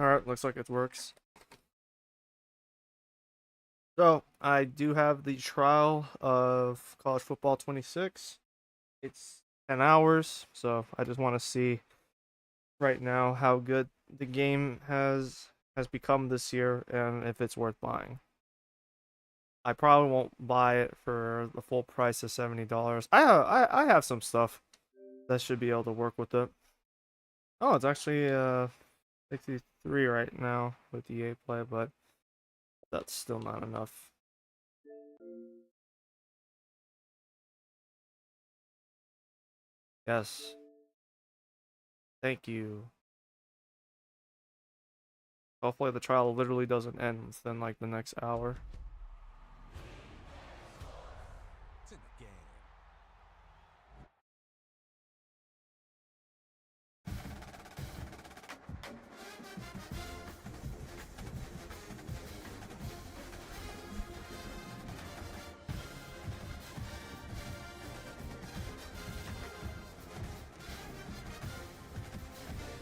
Alright, looks like it works. So, I do have the trial of College Football 26. It's 10 hours, so I just want to see right now how good the game has become this year and if it's worth buying. I probably won't buy it for the full price of $70. I have some stuff that should be able to work with it. Oh, it's actually 63 right now with EA Play, but that's still not enough. Yes. Thank you. Hopefully the trial literally doesn't end within like the next hour. It's in the game.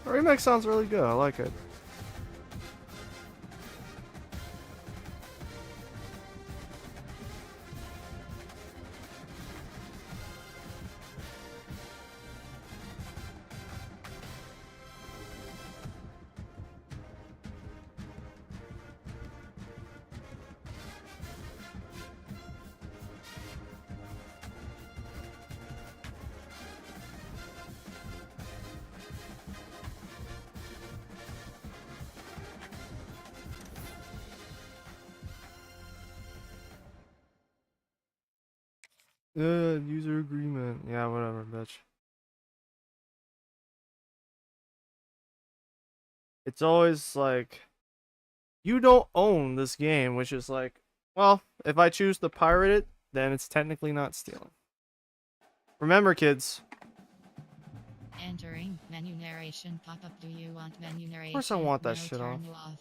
The remake sounds really good. I like it. User agreement. Yeah, whatever, bitch. It's always like, you don't own this game, which is like, well, if I choose to pirate it, then it's technically not stealing. Remember, kids. Entering menu narration pop-up. Do you want menu Of course I narration? want No, that shit off. turn off.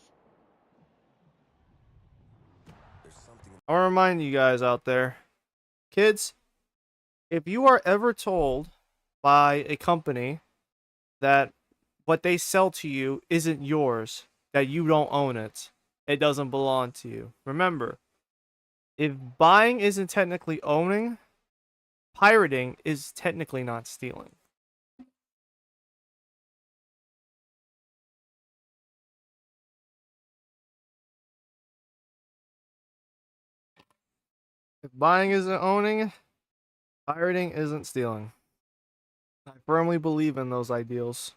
There's something. I'll remind you guys out there. Kids, if you are ever told by a company that what they sell to you isn't yours, that you don't own it, it doesn't belong to you. Remember, if buying isn't technically owning, pirating is technically not stealing. If buying isn't owning, pirating isn't stealing. I firmly believe in those ideals.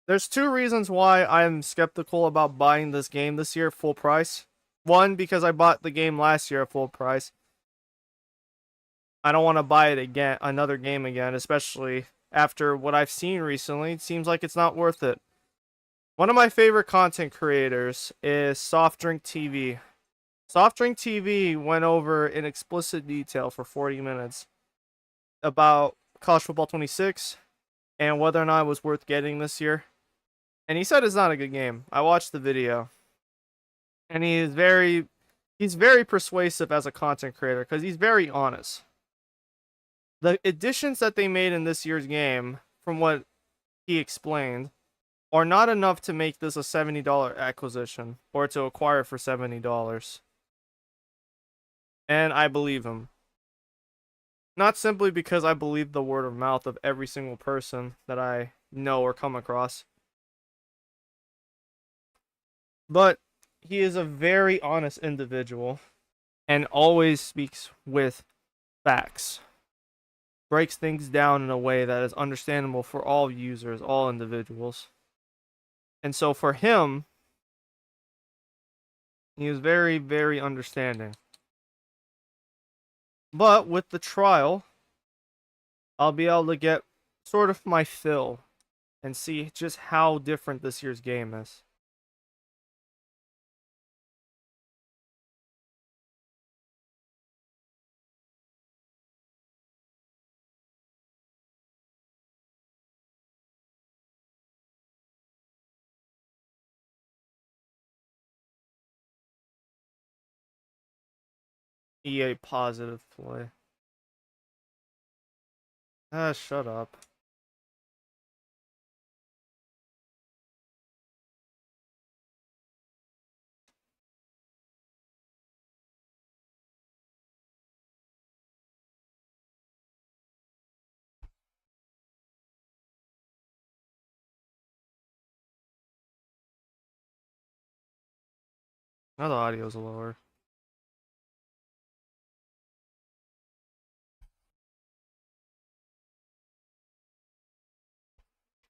There's two reasons why I'm skeptical about buying this game this year full price. One, because I bought the game last year at full price. I don't want to buy it again, another game again, especially after what I've seen recently. It seems like it's not worth it. One of my favorite content creators is Soft Drink TV. Soft Drink TV went over in explicit detail for 40 minutes about College Football 26 and whether or not it was worth getting this year. And he said it's not a good game. I watched the video. And he's very persuasive as a content creator because he's very honest. The additions that they made in this year's game, from what he explained, are not enough to make this a $70 acquisition or to acquire for $70. And I believe him. Not simply because I believe the word of mouth of every single person that I know or come across, but he is a very honest individual and always speaks with facts. Breaks things down in a way that is understandable for all users, all individuals. And so for him, he is very, very understanding. But with the trial, I'll be able to get sort of my fill and see just how different this year's game is. EA positive play. Ah, shut up. Now the audio's lower.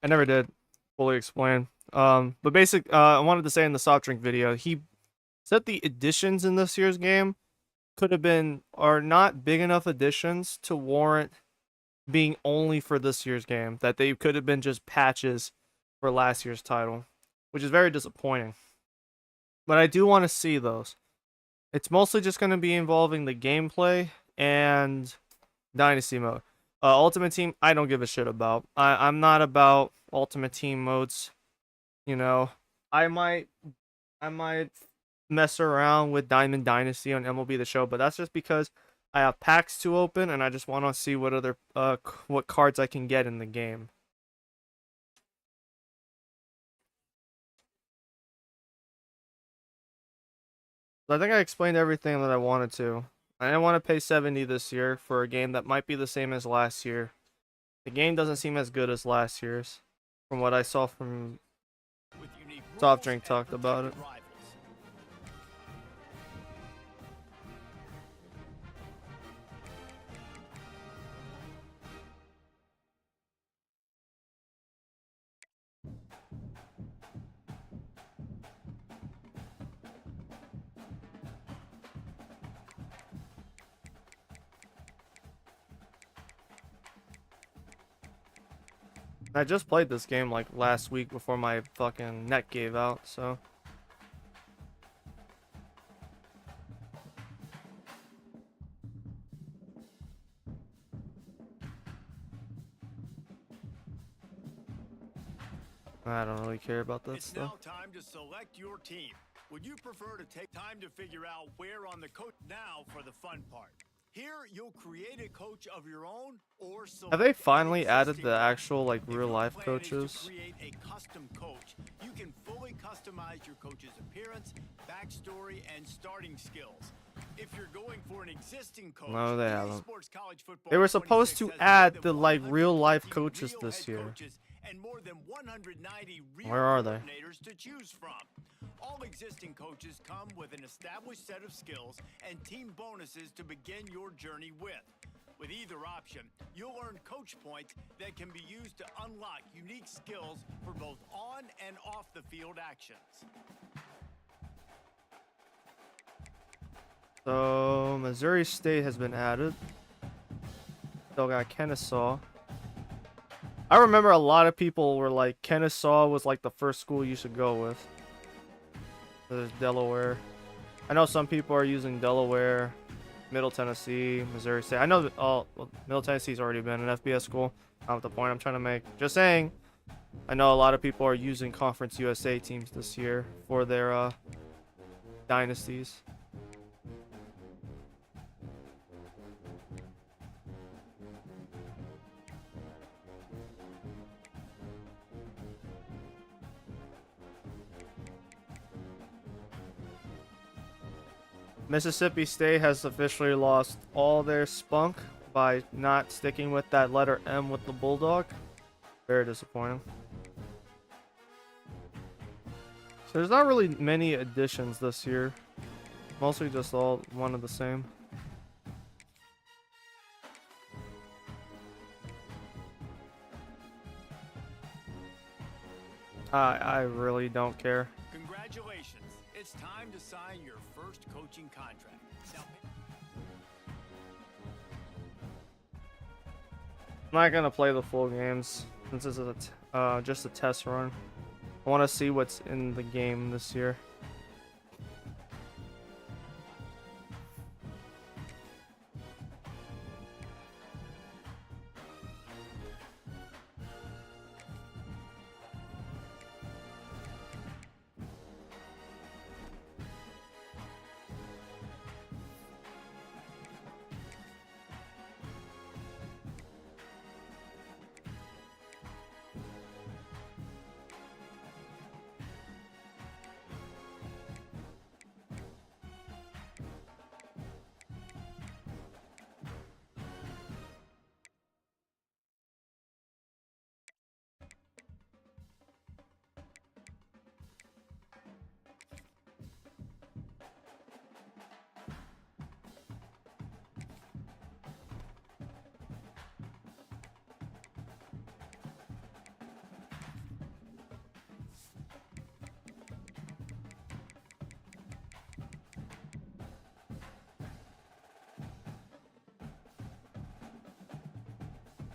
I never did fully explain. But I wanted to say in the soft drink video, he said the additions in this year's game could have been are not big enough additions to warrant being only for this year's game. That they could have been just patches for last year's title, which is very disappointing. But I do want to see those. It's mostly just going to be involving the gameplay and Dynasty mode. Ultimate Team, I don't give a shit about. I'm not about Ultimate Team modes. You know, I might I might mess around with Diamond Dynasty on MLB The Show, but that's just because I have packs to open and I just want to see what other what cards I can get in the game. So I think I explained everything that I wanted to. I didn't want to pay 70 this year for a game that might be the same as last year. The game doesn't seem as good as last year's, from what I saw from Soft Drink talked about it. I just played this game like last week before my fucking net gave out, so. I don't really care about that stuff. It's now time to select your team. Would you prefer to take time to figure out where on the coach now for the fun part? Here, you'll create a coach of your own or select. Have they finally added the one. actual like If real your life plan is to coaches? create a custom coach, you can fully customize your coach's appearance, backstory, and starting skills. If you're going for an existing coach, No, they EA haven't. Sports College Football They were supposed 26 to has add more the than like real life 150 coaches real this head year. coaches and more than 190 real Where are they? coordinators to choose from. All existing coaches come with an established set of skills and team bonuses to begin your journey with. With either option, you'll earn coach points that can be used to unlock unique skills for both on and off the field actions. So Missouri State has been added. Still got Kennesaw. I remember a lot of people were like Kennesaw was like the first school you should go with. There's Delaware. I know some people are using Delaware, Middle Tennessee, Missouri State. I know that Middle Tennessee's already been an FBS school. Not the point I'm trying to make. Just saying. I know a lot of people are using Conference USA teams this year for their dynasties. Mississippi State has officially lost all their spunk by not sticking with that letter M with the Bulldog. Very disappointing. So there's not really many additions this year. Mostly just all one of the same. I really don't care. Congratulations. It's time to sign your first coaching contract. Now, I'm not gonna play the full games since this is just a test run. I want to see what's in the game this year.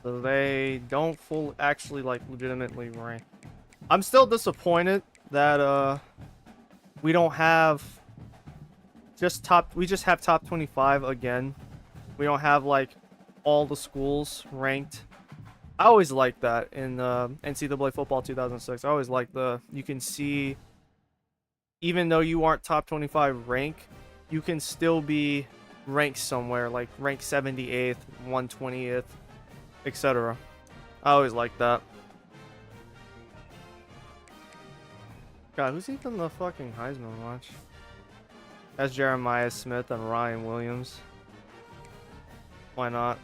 So they don't actually like legitimately rank. I'm still disappointed that we don't have we just have top 25 again. We don't have like all the schools ranked. I always liked that in NCAA football 2006. I always liked you can see, even though you aren't top 25 rank, you can still be ranked somewhere, like ranked 78th, 120th, etc. I always liked that. God, who's even the fucking Heisman watch? That's Jeremiah Smith and Ryan Williams. Why not?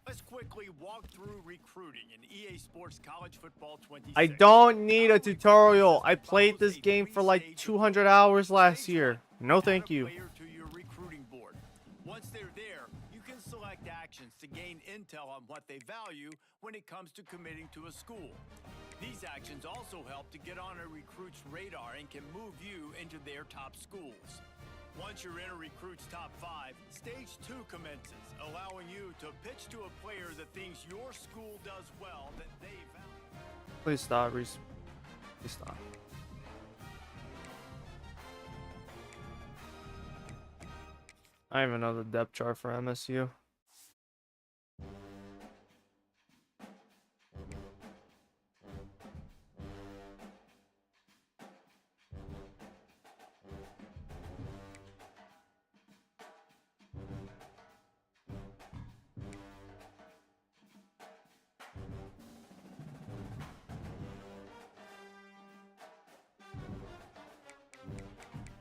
Let's quickly walk through recruiting in EA Sports College Football 26. I don't need a tutorial. I played this game for like 200 hours last year. No, thank you. To your recruiting board. Once they're there, you can select actions to gain intel on what they value when it comes to committing to a school. These actions also help to get on a recruit's radar and can move you into their top schools. Once you're in a recruit's top 5, stage 2 commences, allowing you to pitch to a player the things your school does well that they value. Please stop, Reese. Please stop. I don't even know the depth chart for MSU.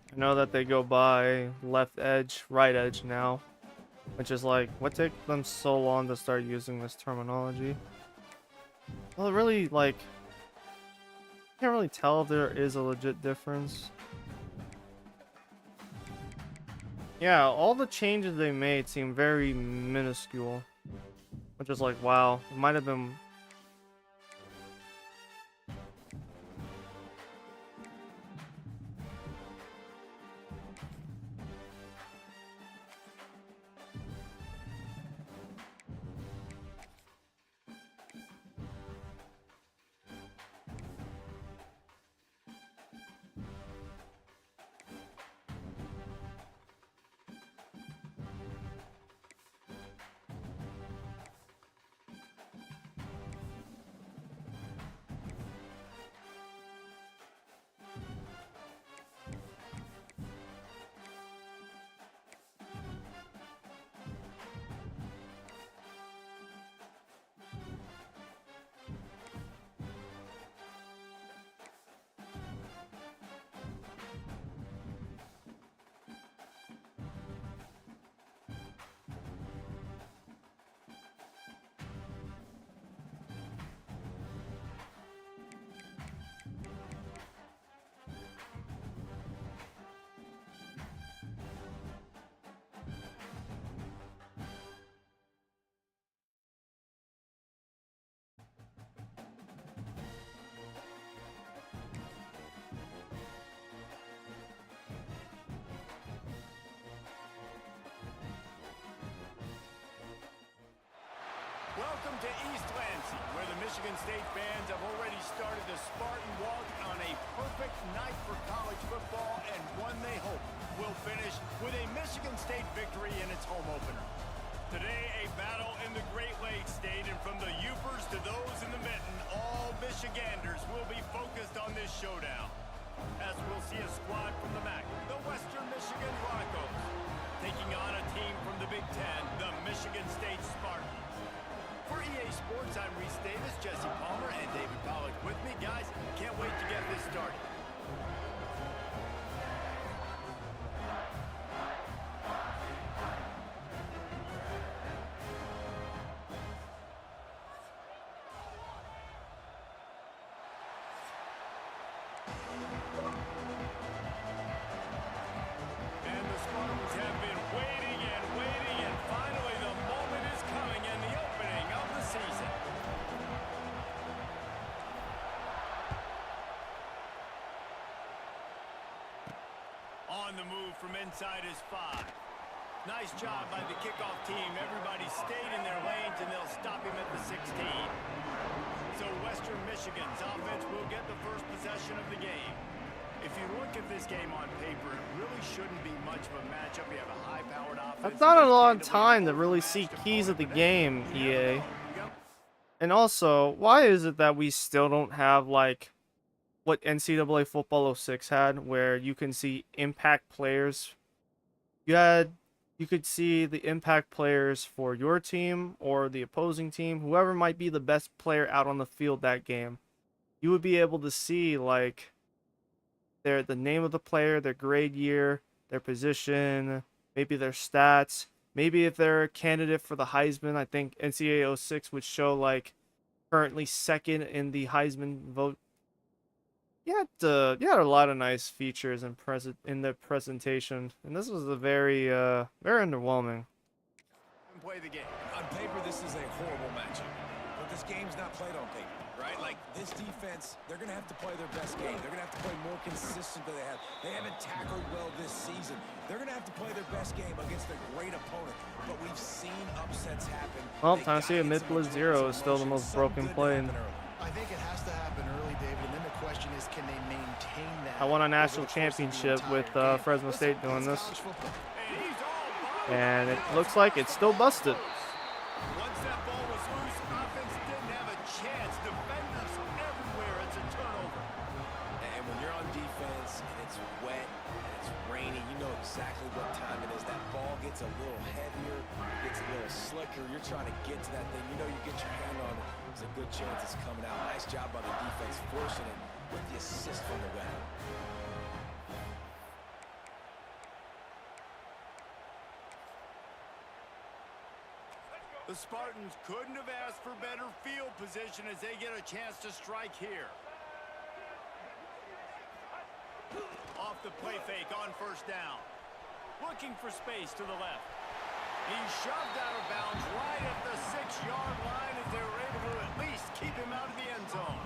I know that they go by left edge, right edge now, which is like, what took them so long to start using this terminology? Well, really, like, can't really tell if there is a legit difference. Yeah, all the changes they made seem very minuscule, which is like, wow, it might have been. Welcome to East Lansing, where the Michigan State fans have already started the Spartan Walk on a perfect night for college football, and one they hope will finish with a Michigan State victory in its home opener. Today, a battle in the Great Lakes State, and from the Upers to those in the Mitten, all Michiganders will be focused on this showdown. As we'll see a squad from the MAC, the Western Michigan Broncos, taking on a team from the Big Ten, the Michigan State Spartans. For EA Sports, I'm Reese Davis, Jesse Palmer, and David Pollock with me. Guys, can't wait to get this started. On the move from inside his 5. Nice job by the kickoff team. Everybody stayed in their lanes, and they'll stop him at the 16. So Western Michigan's offense will get the first possession of the game. If you look at this game on paper, it really shouldn't be much of a matchup. You have a high-powered offense. That's not a long time to really see keys of the game, EA. And also, why is it that we still don't have, like, what NCAA Football 06 had, where you can see impact players? You could see the impact players for your team or the opposing team, whoever might be the best player out on the field that game. You would be able to see, like, the name of the player, their grade year, their position, maybe their stats. Maybe if they're a candidate for the Heisman, I think NCAA 06 would show, like, currently second in the Heisman vote. You had a lot of nice features in the presentation, and this was a very underwhelming. Play the game. On paper, this is a horrible matchup. But this game's not played on paper, right? Like, this defense, they're going to have to play their best game. They're going to have to play more consistent than they have. They haven't tackled well this season. They're going to have to play their best game against a great opponent. But we've seen upsets happen. Well, Tennessee at mid-blitz 0 is still the most broken play. I think it has to happen early, David, and then the question is, can they maintain that? I won a national championship with Fresno State doing this. And it looks like it's still busted. Once that ball was loose, offense didn't have a chance. Defenders everywhere. It's a turnover. And when you're on defense and it's wet and it's rainy, you know exactly what time it is. That ball gets a little heavier, gets a little slicker. You're trying to get to that thing. You know you get your hand on it. There's a good chance it's coming out. Nice job by the defense forcing it with the assist from the wet. The Spartans couldn't have asked for better field position as they get a chance to strike here. Off the play fake on first down. Looking for space to the left. He's shoved out of bounds right at the 6-yard line as they were able to at least keep him out of the end zone.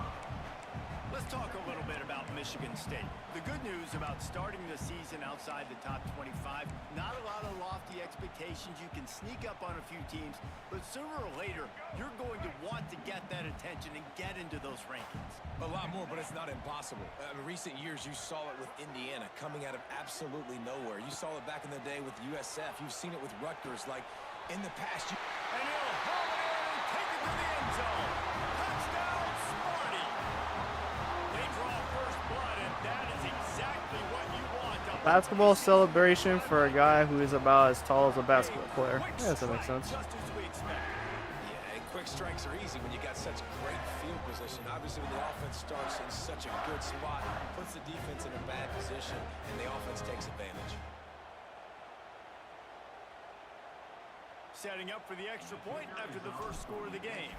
Let's talk a little bit about Michigan State. The good news about starting the season outside the top 25, not a lot of lofty expectations. You can sneak up on a few teams, but sooner or later, you're going to want to get that attention and get into those rankings. A lot more, but it's not impossible. In recent years, you saw it with Indiana coming out of absolutely nowhere. You saw it back in the day with USF. You've seen it with Rutgers. Like, in the past, And he'll haul it in and take it to the end zone. Touchdown, Sparty. They draw first blood, and that is exactly what you want. Basketball celebration for a guy who is about as tall as a basketball player. Yeah, that makes sense. Just as we expect. yeah, and quick strikes are easy when you got such great field position. Obviously, when the offense starts in such a good spot, puts the defense in a bad position, and the offense takes advantage. Setting up for the extra point after the first score of the game.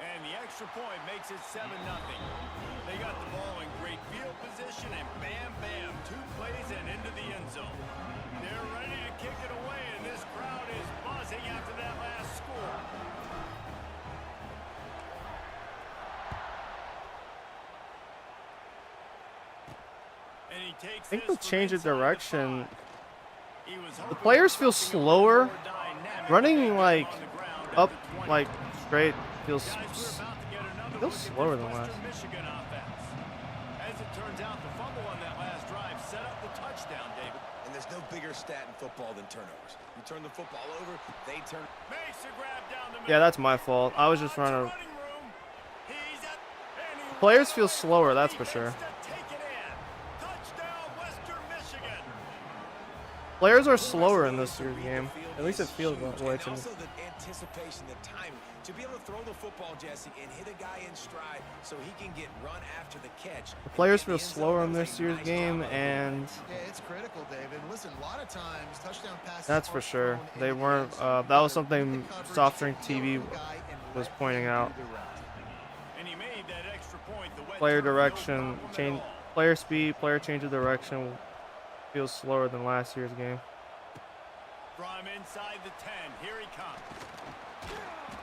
And the extra point makes it 7-0. They got the ball in great field position, and bam, bam, 2 plays and into the end zone. They're ready to kick it away, and this crowd is buzzing after that last score. And he takes I think this the from change of inside the direction. 5. He was The hoping players for feel something a slower. little more dynamic, Running, but they like, got on the ground at Up, the 20. like, straight feels Guys, we're about to get another feels look at slower this than last. Western Michigan offense. As it turns out, the fumble on that last drive set up the touchdown, David. And there's no bigger stat in football than turnovers. You turn the football over, they turn. Makes a grab down the middle. Yeah, that's my fault. I was just trying to. Running room. He's at, and he Players feel runs slower, the that's for defense sure. to take it in. Touchdown, Western Michigan. Players are slower in this year's game. At least it feels that way to me. Also the anticipation, the timing. To be able to throw the football, Jesse, and hit a guy in stride so he can get run after the catch. The players feel slower in this year's game, and Yeah, it's critical, David. Listen, a lot of times touchdown passes. that's for sure. They weren't. That was something Soft Drink TV was pointing out. And he made that extra point. The wet Player turf, no direction, problem at change, all. player speed, player change of direction feels slower than last year's game. From inside the 10, here he comes.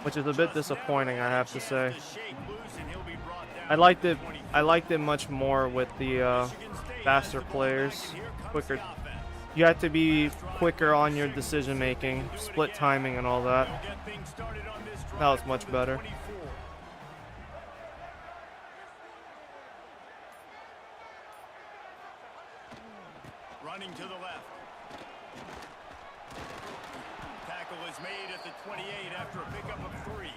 which is a bit disappointing, I have to say. To shake loose, and he'll be brought down I liked at it. the 24. I liked it much more with the Michigan State faster has the ball back, players, and here comes quicker. the offense. You have to be quicker on your decision making, split timing, and all that. They'll get things started on this drive That was from much the better. 24. Running to the left. Tackle is made at the 28 after a pickup of 3.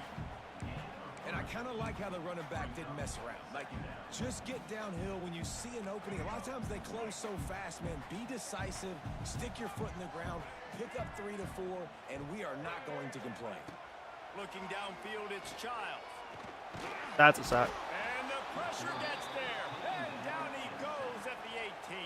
And I kind of like how the running back didn't mess around. Like, just get downhill when you see an opening. A lot of times they close so fast, man. Be decisive, stick your foot in the ground, pick up 3 to 4, and we are not going to complain. Looking downfield, it's Childs. That's a sack. And the pressure gets there. And down he goes at the 18.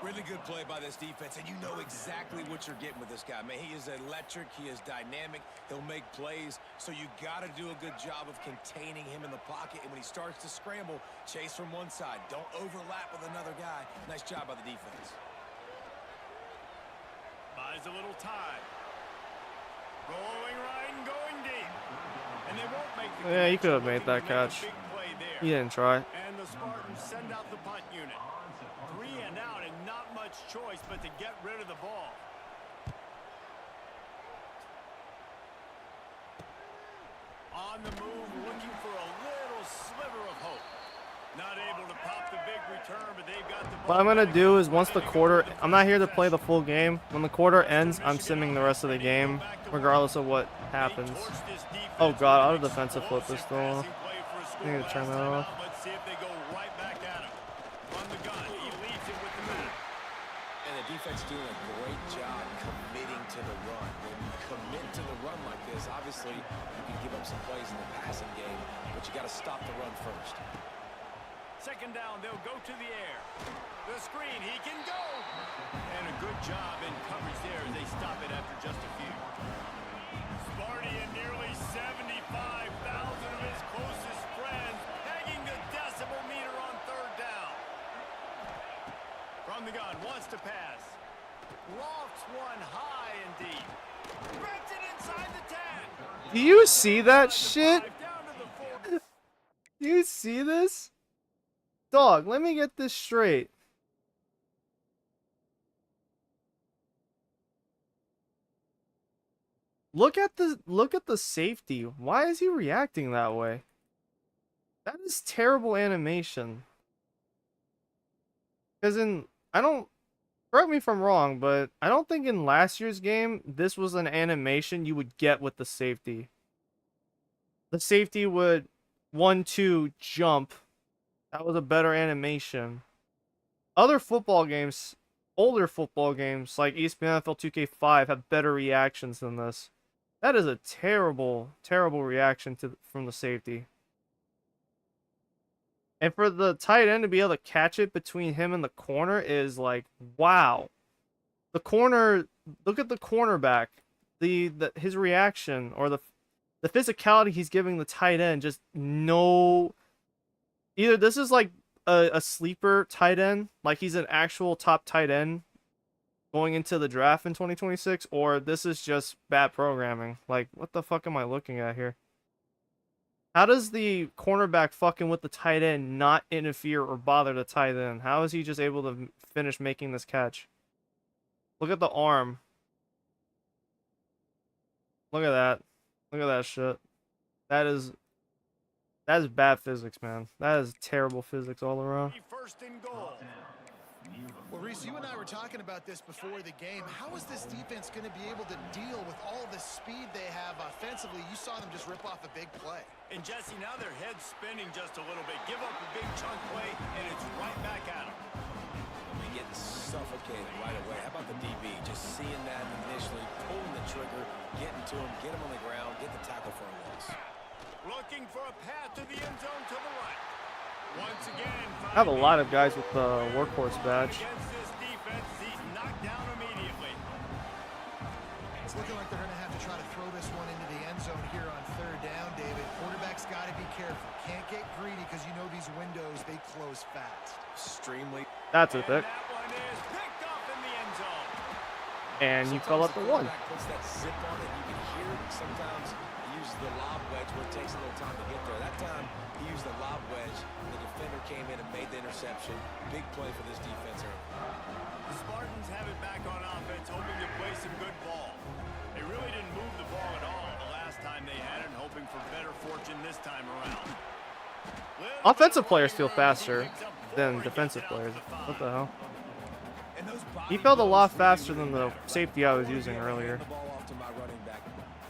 Really good play by this defense, and you know exactly what you're getting with this guy. Man, he is electric. He is dynamic. He'll make plays, so you got to do a good job of containing him in the pocket. And when he starts to scramble, chase from one side. Don't overlap with another guy. Nice job by the defense. Buys a little time. Rolling right and going deep. And they won't make the Yeah, he connection, could have made looking that to make a catch. big play there. He didn't try. And the Spartans send out the punt unit. 3 and out, and not much choice but to get rid of the ball. On the move, looking for a little sliver of hope. Not able to pop the big return, but they've got the ball. What I'm gonna back. do is once the quarter, I'm not here to play the full game. When the quarter ends, I'm simming the rest of the game, regardless of what happens. Oh god, auto defensive flip is still on. I need to turn that off. Let's see if they go right back at him. On the gun, he leaves it with the man. And the defense doing a great job committing to the run. When you commit to the run like this, obviously you can give up some plays in the passing game, but you got to stop the run first. Second down, they'll go to the air. The screen, he can go. And a good job in coverage there as they stop it after just a few. Sparty and nearly 75,000 of his closest friends pegging the decibel meter on third down. From the gun, wants to pass. Lofts one high and deep. Breaks it inside the 10. Do you see that shit? Down to the 4. Do you see this? Dog, let me get this straight. Look at the safety. Why is he reacting that way? That is terrible animation. Because correct me if I'm wrong, but I don't think in last year's game this was an animation you would get with the safety. The safety would 1-2 jump. That was a better animation. Other football games, older football games like ESPN NFL 2K5 have better reactions than this. That is a terrible, terrible reaction from the safety. And for the tight end to be able to catch it between him and the corner is like, wow. The corner, look at the cornerback. His reaction or the physicality he's giving the tight end, just no. Either this is like a sleeper tight end, like he's an actual top tight end going into the draft in 2026, or this is just bad programming. Like, what the fuck am I looking at here? How does the cornerback fucking with the tight end not interfere or bother the tight end? How is he just able to finish making this catch? Look at the arm. Look at that. Look at that shit. That is bad physics, man. That is terrible physics all around. First and goal. Well, Reese, you and I were talking about this before the game. How is this defense going to be able to deal with all the speed they have offensively? You saw them just rip off a big play. And Jesse, now their head's spinning just a little bit. Give up a big chunk play, and it's right back at them. They're getting suffocated right away. How about the DB? Just seeing that initially, pulling the trigger, getting to him, get him on the ground, get the tackle for a loss. Looking for a path to the end zone to the right. Once again, I have a lot of guys with the workhorse badge. against this defense, he's knocked down immediately. It's looking like they're going to have to try to throw this one into the end zone here on third down, David. Quarterback's got to be careful. Can't get greedy because you know these windows, they close fast. Extremely. That's a And pick. that one is picked up in the end zone. And you fell at the one. Puts that zip on it. You can hear it. Sometimes he uses the lob wedge where it takes a little time to get there. That time he used the lob wedge. The defender came in and made the interception. Big play for this defense early. The Spartans have it back on offense, hoping to play some good ball. They really didn't move the ball at all the last time they had it, hoping for better fortune this time around. Offensive players feel faster than defensive players. What the hell? He felt a lot faster than the safety I was using earlier.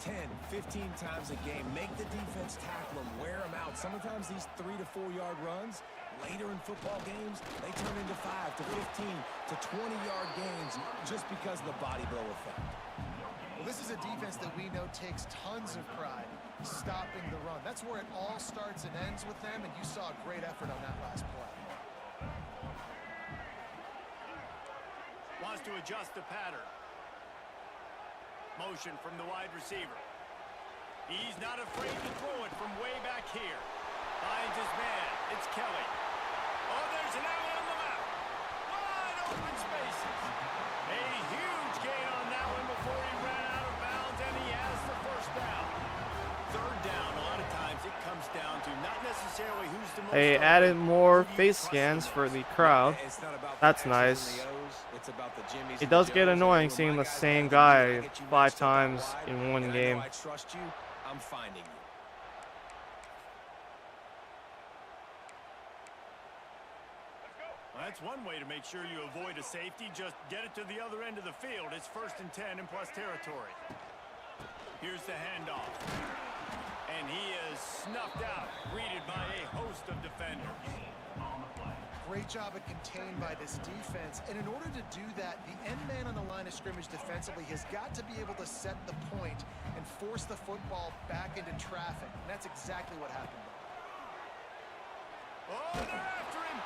10, 15 times a game. Make the defense tackle them, wear them out. Sometimes these 3 to 4 yard runs, later in football games, they turn into 5 to 15 to 20 yard gains just because of the body blow effect. Well, this is a defense that we know takes tons of pride stopping the run. That's where it all starts and ends with them, and you saw a great effort on that last play. Wants to adjust the pattern. Motion from the wide receiver. He's not afraid to throw it from way back here. Finds his man. It's Kelly. Oh, there's an alley on the left. Wide open spaces. A huge gain on that one before he ran out of bounds, and he has the first down. Third down, a lot of times it comes down to not necessarily who's the most... They added more face scans for the crowd. That's nice. It does get annoying seeing the same guy 5 times in one game. I trust you. I'm finding you. Well, that's one way to make sure you avoid a safety. Just get it to the other end of the field. It's 1st and 10 in plus territory. Here's the handoff. And he is snuffed out, greeted by a host of defenders. Great job at contained by this defense. And in order to do that, the end man on the line of scrimmage defensively has got to be able to set the point and force the football back into traffic. And that's exactly what happened. Oh, they're after him.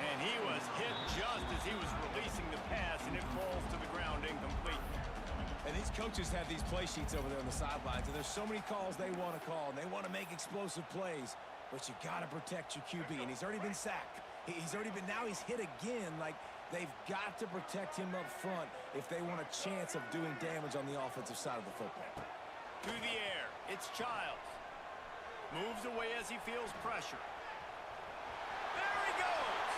And he was hit just as he was releasing the pass, and it falls to the ground incomplete. And these coaches have these play sheets over there on the sidelines, and there's so many calls they want to call, and they want to make explosive plays. But you got to protect your QB, and he's already been sacked. Now he's hit again. Like, they've got to protect him up front if they want a chance of doing damage on the offensive side of the football. To the air, it's Childs. Moves away as he feels pressure. There he goes!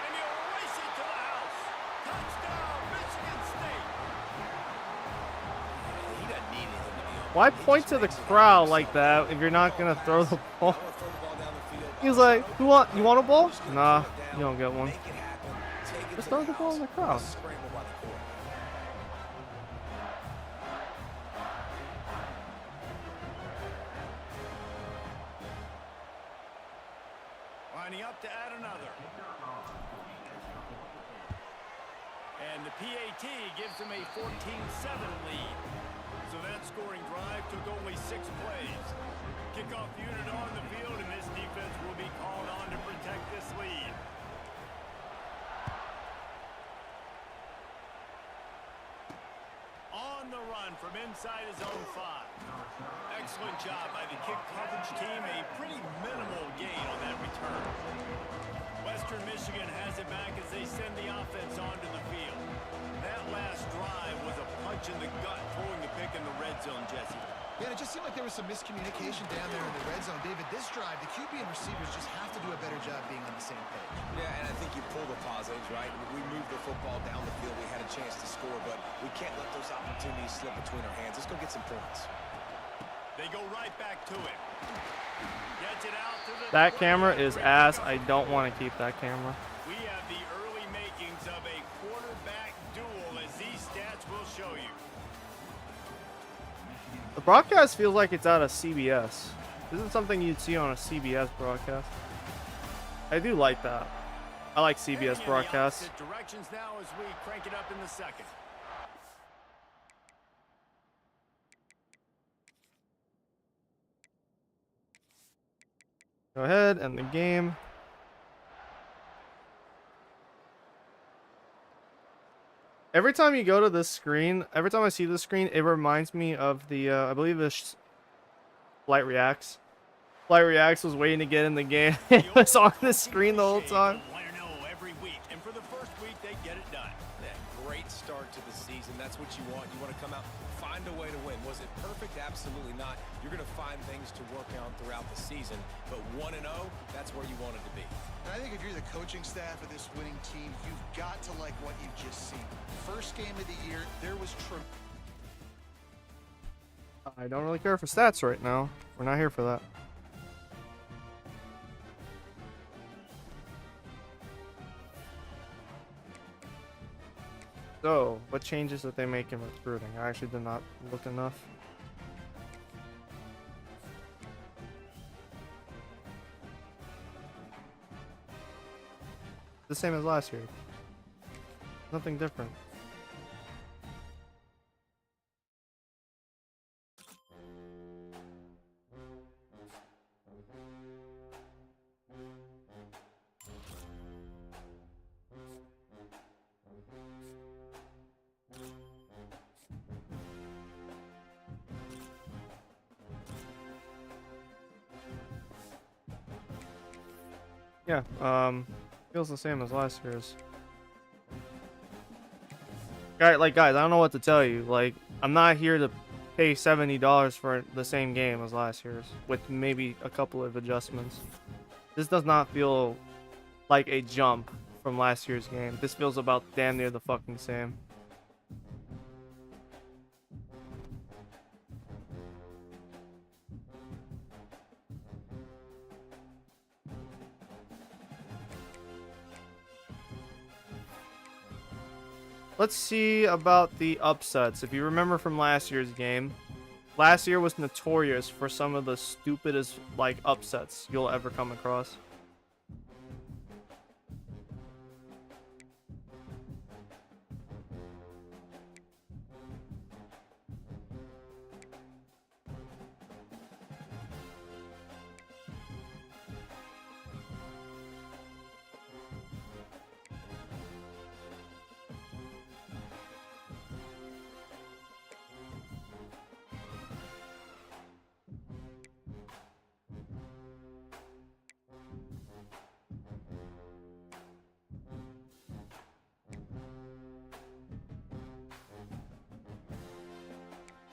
And he'll race it to the house. Touchdown, Michigan State! He doesn't need anything to be on. Why point to the crowd like that if you're not gonna throw the ball? He's like, you want a ball? Nah, you don't get one. Just throw the ball in the crowd. Lining up to add another. And the PAT gives him a 14-7 lead. So that scoring drive took only 6 plays. Kickoff unit on the field, and this defense will be called on to protect this lead. On the run from inside his own 5. Excellent job by the kick coverage team. A pretty minimal gain on that return. Western Michigan has it back as they send the offense onto the field. That last drive was a punch in the gut, throwing the pick in the red zone, Jesse. Yeah, it just seemed like there was some miscommunication down there in the red zone. David, this drive, the QB and receivers just have to do a better job being on the same page. Yeah, and I think you pull the positives, right? We moved the football down the field. We had a chance to score, but we can't let those opportunities slip between our hands. Let's go get some points. They go right back to it. Gets it out to the... That camera is ass. I don't want to keep that camera. We have the early makings of a quarterback duel, as these stats will show you. The broadcast feels like it's out of CBS. This isn't something you'd see on a CBS broadcast. I do like that. I like CBS broadcasts. Directions now as we crank it up in the second. Go ahead, end the game. Every time you go to this screen, every time I see this screen, it reminds me of the, I believe this Flight Reacts. Flight Reacts was waiting to get in the game. It was on the screen the whole time. Every week, and for the first week, they get it done. Great start. what you want. You want to come out, find a way to win. Was it perfect? Absolutely not. You're going to find things to work on throughout the season, but 1-0, that's where you want it to be. And I think if you're the coaching staff of this winning team, you've got to like what you've just seen. First game of the year, there was I don't really care for stats right now. We're not here for that. So, what changes did they make in recruiting? I actually did not look enough. The same as last year. Nothing different. Yeah, feels the same as last year's. Guys, I don't know what to tell you. Like, I'm not here to pay $70 for the same game as last year's, with maybe a couple of adjustments. This does not feel like a jump from last year's game. This feels about damn near the fucking same. Let's see about the upsets. If you remember from last year's game, last year was notorious for some of the stupidest, like, upsets you'll ever come across.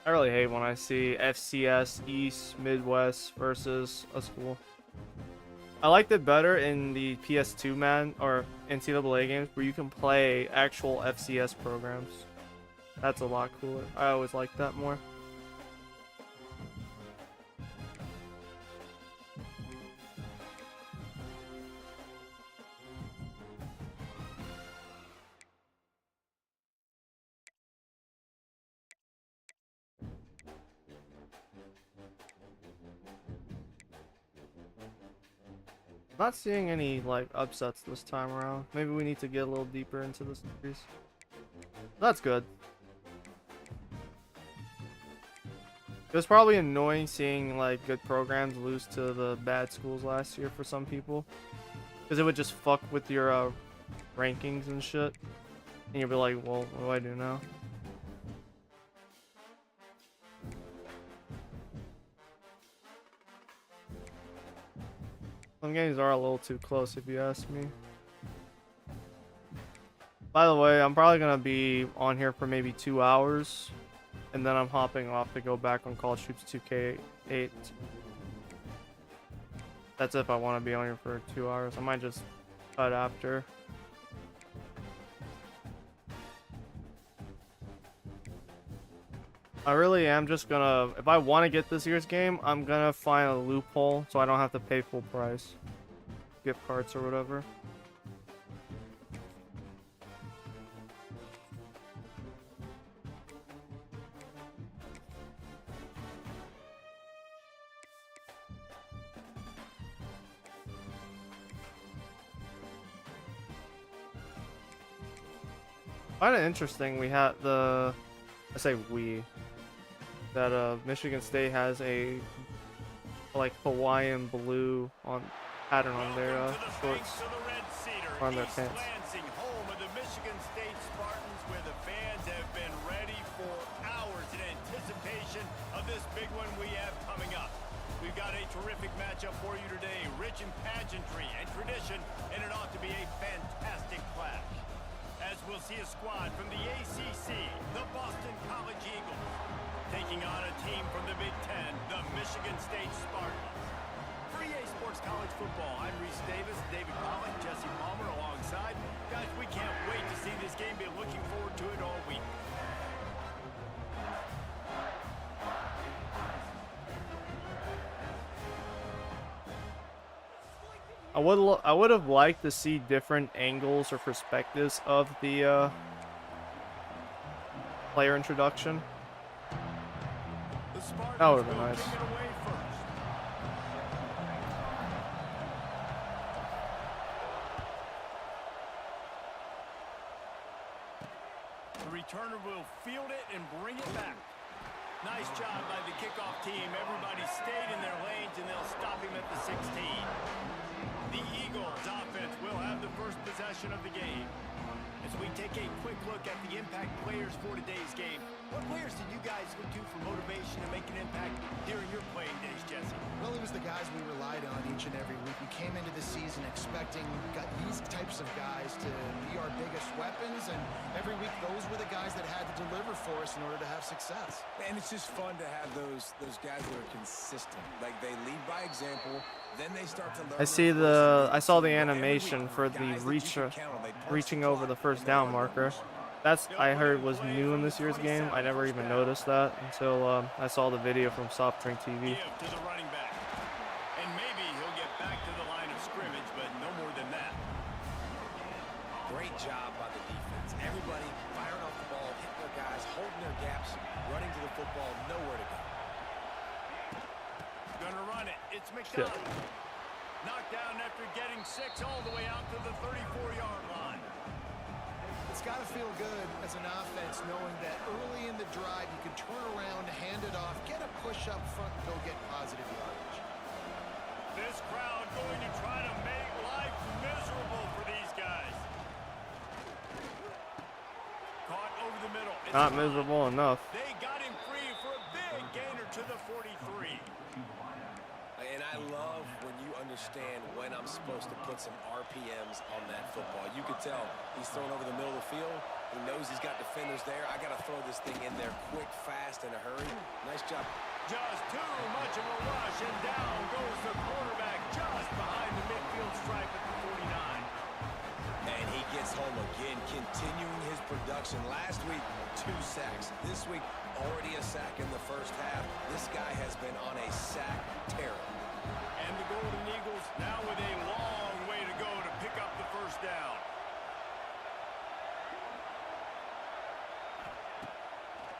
I really hate when I see FCS East Midwest versus a school. I liked it better in the PS2 or NCAA games where you can play actual FCS programs. That's a lot cooler. I always liked that more. Not seeing any, like, upsets this time around. Maybe we need to get a little deeper into the series. That's good. It was probably annoying seeing, like, good programs lose to the bad schools last year for some people. Because it would just fuck with your rankings and shit. And you'll be like, well, what do I do now? Some games are a little too close, if you ask me. By the way, I'm probably going to be on here for maybe 2 hours. And then I'm hopping off to go back on Call of Duty 2K8. That's if I want to be on here for 2 hours. I might just cut after. I really am just gonna, if I want to get this year's game, I'm gonna find a loophole so I don't have to pay full price. Gift cards or whatever. I find it interesting we had the, that Michigan State has a like Hawaiian blue on pattern on their shorts, on their pants. Lansing, home of the Michigan State Spartans, where the fans have been ready for hours in anticipation of this big one we have coming up. We've got a terrific matchup for you today, rich in pageantry and tradition, and it ought to be a fantastic clash. as we'll see a squad from the ACC, the Boston College Eagles, taking on a team from the Big Ten, the Michigan State Spartans. For EA Sports College Football, I'm Reese Davis, David Pollock, Jesse Palmer alongside. Guys, we can't wait to see this game. Been looking forward to it all week. I would have liked to see different angles or perspectives of the player introduction. The Spartans That would have been will nice. kick it away first. The returner will field it and bring it back. Nice job by the kickoff team. Everybody stayed in their lanes, and they'll stop him at the 16. The Eagles offense will have the first possession of the game. As we take a quick look at the impact players for today's game, what players did you guys look to for motivation and make an impact during your playing days, Jesse? Well, it was the guys we relied on each and every week. We came into the season expecting these types of guys to be our biggest weapons, and every week those were the guys that had to deliver for us in order to have success. And it's just fun to have those guys that are consistent. Like, they lead by example, then they start to learn. I saw the animation for the reaching over the first down marker. That's, I heard, was new in this year's game. I never even noticed that until I saw the video from Soft Drink TV. Give to the running back. And maybe he'll get back to the line of scrimmage, but no more than that. Great job by the defense. Everybody firing off the ball, hitting their guys, holding their gaps, running to the football, nowhere to go. Gonna run it. It's McDonald. Knocked down after getting 6 all the way out to the 34-yard line. It's got to feel good as an offense knowing that early in the drive you can turn around, hand it off, get a push up front, and go get positive yardage. This crowd going to try to make life miserable for these guys. Caught over the middle. It's Not a run. miserable enough. They got him free for a big gainer to the 43. And I love when you understand when I'm supposed to put some RPMs on that football. You could tell he's throwing over the middle of the field. He knows he's got defenders there. I got to throw this thing in there quick, fast, in a hurry. Nice job. Just too much of a rush, and down goes the quarterback just behind the midfield stripe at the 49. And he gets home again, continuing his production. Last week, 2 sacks. This week, already a sack in the first half. This guy has been on a sack tear. And the Golden Eagles now with a long way to go to pick up the first down.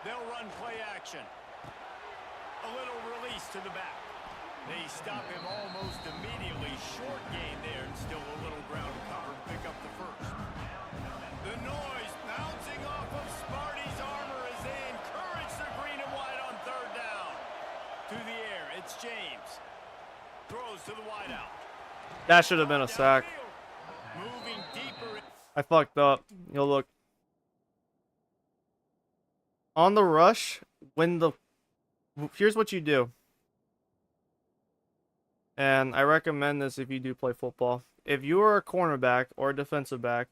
They'll run play action. A little release to the back. They stop him almost immediately. Short gain there and still a little ground cover to pick up the first. The noise bouncing off of Sparty's armor as they encourage the green and white on 3rd down. To the air, it's James. Throws to the wideout. That should have been a sack. Moving deeper. I fucked up. You'll look. On the rush, here's what you do. And I recommend this if you do play football. If you are a cornerback or a defensive back,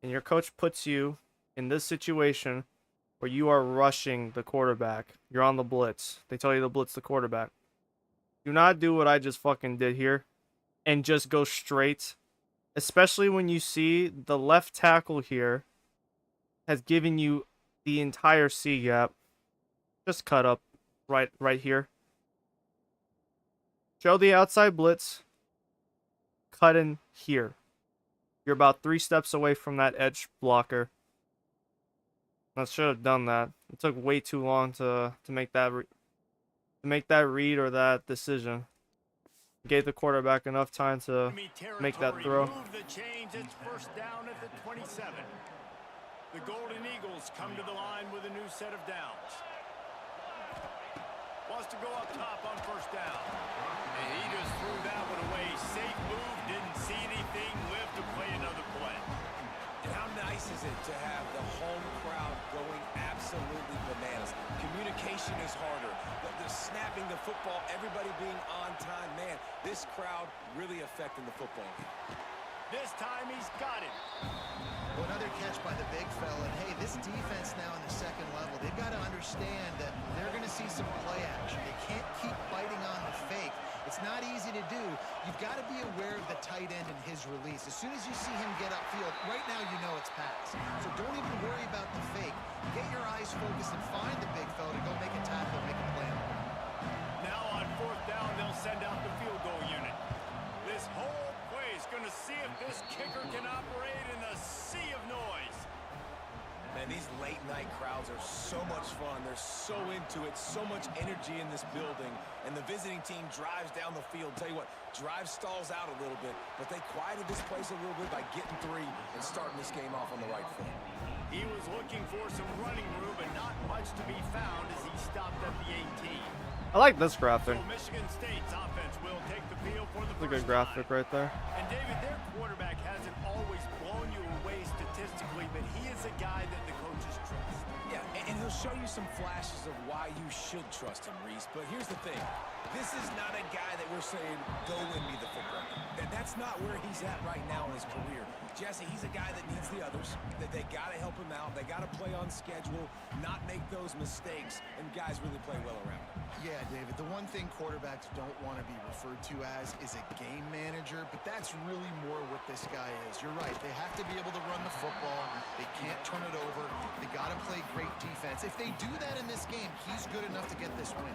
and your coach puts you in this situation where you are rushing the quarterback, you're on the blitz. They tell you to blitz the quarterback. Do not do what I just fucking did here and just go straight. Especially when you see the left tackle here has given you the entire C gap. Just cut up right here. Show the outside blitz. Cut in here. You're about 3 steps away from that edge blocker. I should have done that. It took way too long to make that read or that decision. Gave the quarterback enough time to make that throw. Move the chains. It's first down at the 27. The Golden Eagles come to the line with a new set of downs. Wants to go up top on first down. And he just threw that one away. Safe move. Didn't see anything. Lived to play another play. And how nice is it to have the home crowd going absolutely bananas? Communication is harder. They're snapping the football, everybody being on time. Man, this crowd really affecting the football game. This time he's got it. Well, another catch by the big fella. And hey, this defense now in the second level, they've got to understand that they're going to see some play action. They can't keep biting on the fake. It's not easy to do. You've got to be aware of the tight end and his release. As soon as you see him get upfield, right now you know it's pass. So don't even worry about the fake. Get your eyes focused and find the big fella to go make a tackle, make a play. Now on fourth down, they'll send out the field goal unit. This whole play is going to see if this kicker can operate in a sea of noise. Man, these late night crowds are so much fun. They're so into it, so much energy in this building. And the visiting team drives down the field. Tell you what, drive stalls out a little bit, but they quieted this place a little bit by getting 3 and starting this game off on the right foot. He was looking for some running room, and not much to be found as he stopped at the 18. I like this graphic. So Michigan State's offense will take the field for the It's a first good graphic time. right there. And David, their quarterback hasn't always blown you away statistically, but he is a guy that the coaches trust. Yeah, and he'll show you some flashes of why you should trust him, Reese. But here's the thing. This is not a guy that we're saying, go win me the football game. That's not where he's at right now in his career. Jesse, he's a guy that needs the others, that they got to help him out. They got to play on schedule, not make those mistakes, and guys really play well around him. Yeah, David, the one thing quarterbacks don't want to be referred to as is a game manager, but that's really more what this guy is. You're right. They have to be able to run the football. They can't turn it over. They got to play great defense. If they do that in this game, he's good enough to get this win.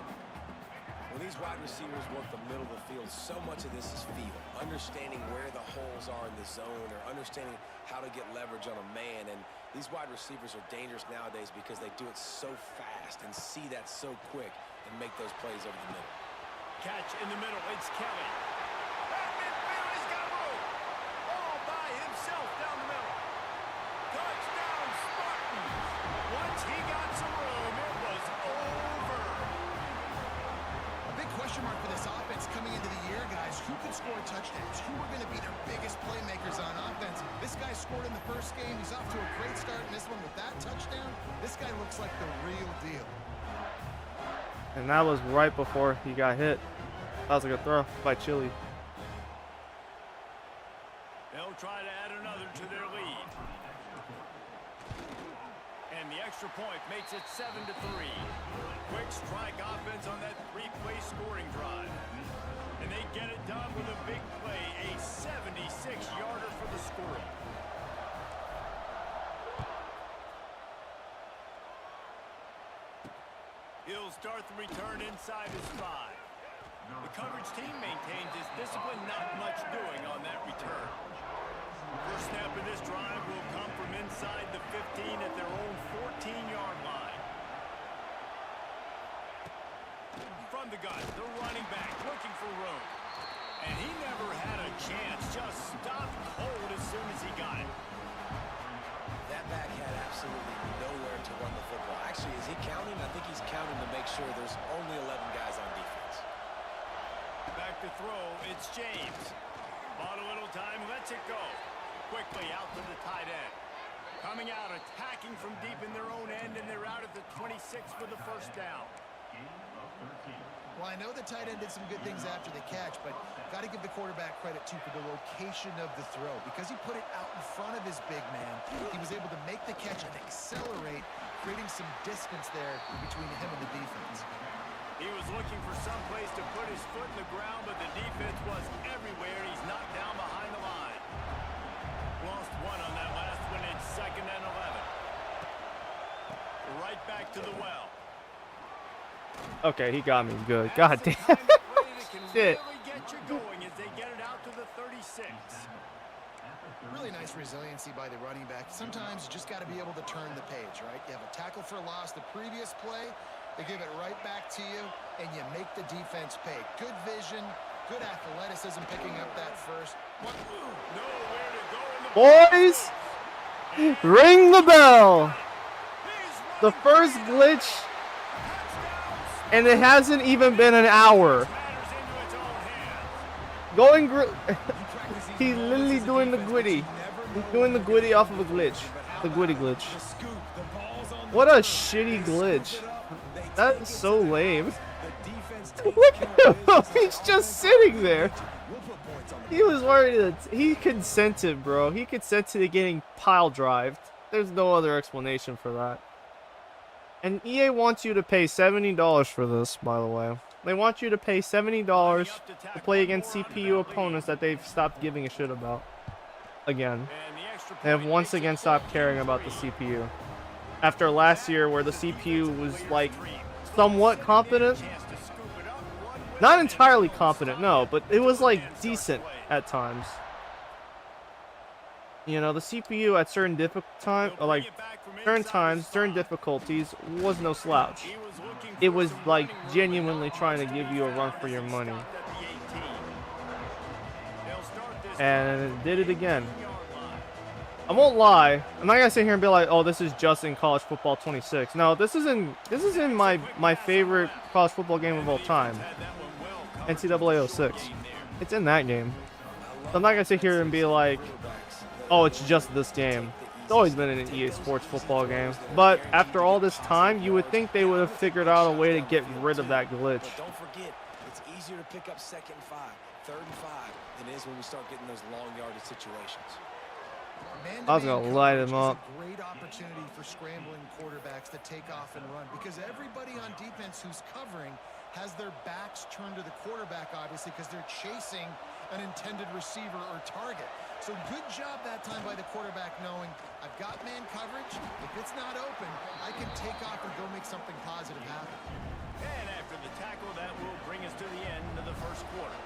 When these wide receivers work the middle of the field, so much of this is feel. Understanding where the holes are in the zone, or understanding how to get leverage on a man. And these wide receivers are dangerous nowadays because they do it so fast and see that so quick and make those plays over the middle. Catch in the middle. It's Kelly. Back midfield, he's got room. All by himself down the middle. Touchdown, Spartans. Once he got some room, it was over. A big question mark for this offense coming into the year, guys. Who could score touchdowns? Who are going to be their biggest playmakers on offense? This guy scored in the first game. He's off to a great start in this one with that touchdown. This guy looks like the real deal. And that was right before he got hit. That was a good throw by Chile. They'll try to add another to their lead. And the extra point makes it 7-3. Quick strike offense on that 3-play scoring drive. And they get it done with a big play, a 76-yarder for the squirrel. He'll start the return inside his 5. The coverage team maintains his discipline, not much doing on that return. First snap of this drive will come from inside the 15 at their own 14-yard line. From the gun, the running back looking for room. And he never had a chance, just stopped cold as soon as he got it. That back had absolutely nowhere to run the football. Actually, is he counting? I think he's counting to make sure there's only 11 guys on defense. Back to throw, it's James. Bought a little time, lets it go. Quickly out to the tight end. Coming out, attacking from deep in their own end, and they're out at the 26 for the first down. Well, I know the tight end did some good things after the catch, but got to give the quarterback credit, too, for the location of the throw. Because he put it out in front of his big man, he was able to make the catch and accelerate, creating some distance there between him and the defense. He was looking for some place to put his foot in the ground, but the defense was everywhere. He's knocked down behind the line. Lost one on that last one. It's 2nd and 11. Right back to the well. Okay, he got me good. God damn. Shit. Really get you going as they get it out to the 36. Really nice resiliency by the running back. Sometimes you just got to be able to turn the page, right? You have a tackle for loss the previous play, they give it right back to you, and you make the defense pay. Good vision, good athleticism picking up that first. Nowhere to go in the Boys, ring the bell. The first glitch, and it hasn't even been an hour. Going, he's literally doing the gwitty. He's doing the gwitty off of a glitch. The gwitty glitch. What a shitty glitch. That's so lame. Look at him. He's just sitting there. We'll put points on the He was worried that he consented, bro. He consented to getting pile drived. There's no other explanation for that. And EA wants you to pay $70 for this, by the way. They want you to pay $70 to play against CPU opponents that they've stopped giving a shit about. Again. They have once again stopped caring about the CPU. After last year where the CPU was like somewhat competent. Not entirely competent, no, but it was like decent at times. You know, the CPU at certain certain times, certain difficulties was no slouch. It was like genuinely trying to give you a run for your money. And it did it again. I won't lie. I'm not gonna sit here and be like, "Oh, this is just in College Football 26." No, this is in my favorite college football game of all time, NCAA 06. It's in that game. So I'm not gonna sit here and be like, "Oh, it's just this game." It's always been an EA Sports football game. But after all this time, you would think they would have figured out a way to get rid of that glitch. But don't forget, it's easier to pick up 2nd and 5, 3rd and 5 than it is when we start getting those long yardage situations. I was gonna light him up. Great opportunity for scrambling quarterbacks to take off and run because everybody on defense who's covering has their backs turned to the quarterback, obviously, because they're chasing an intended receiver or target. So good job that time by the quarterback knowing I've got man coverage. If it's not open, I can take off and go make something positive happen. And after the tackle, that will bring us to the end of the first quarter.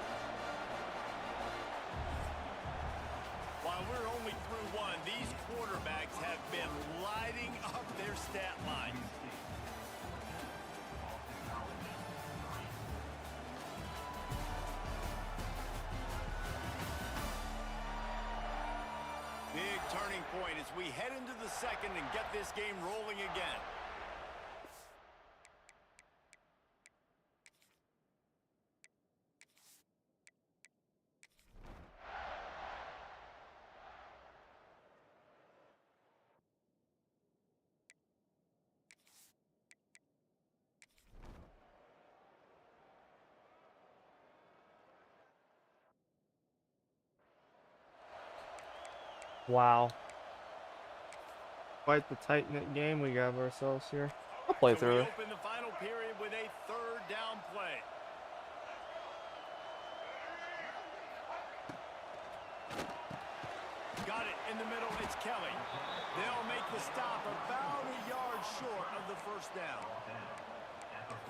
While we're only through one, these quarterbacks have been lighting up their stat lines. Big turning point as we head into the second and get this game rolling again. Wow. Quite the tight-knit game we got ourselves here. I'll play So through we it. open the final period with a 3rd down play. Got it in the middle. It's Kelly. They'll make the stop about a yard short of the 1st down.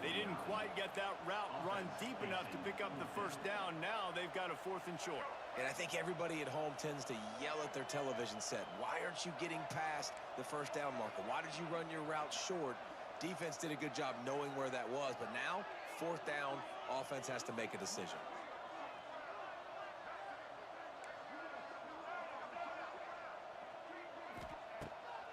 They didn't quite get that route run deep enough to pick up the 1st down. Now they've got a 4th and short. And I think everybody at home tends to yell at their television set. Why aren't you getting past the 1st down marker? Why did you run your route short? Defense did a good job knowing where that was. But now, 4th down, offense has to make a decision.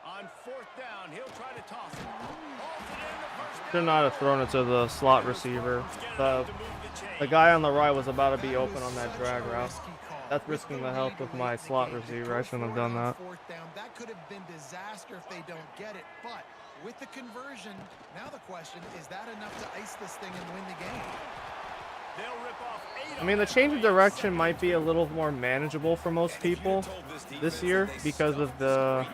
On 4th down, he'll try to toss it. Hauls it in the 1st down. Should not have thrown it to the slot receiver. The guy on the right was about to be open on that drag route. That's risking the health of my slot receiver. I shouldn't have done that. 4th down. That could have been disaster if they don't get it. But with the conversion, now the question, is that enough to ice this thing and win the game? They'll rip off 8 I mean, the change of direction might be a little more manageable for most people this year because of the...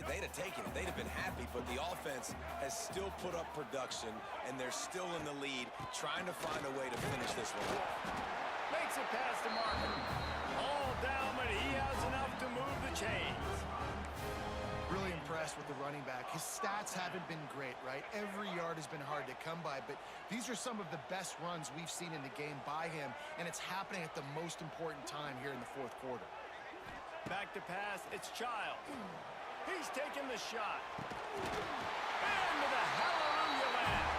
They'd have taken it. They'd have been happy, but the offense has still put up production, and they're still in the lead, trying to find a way to finish this one off. Makes it past the marker. All down, but he has enough to move the chains. Really impressed with the running back. His stats haven't been great, right? Every yard has been hard to come by, but these are some of the best runs we've seen in the game by him, and it's happening at the most important time here in the 4th quarter. Back to pass, it's Childs. He's taking the shot. Into the hallelujah land.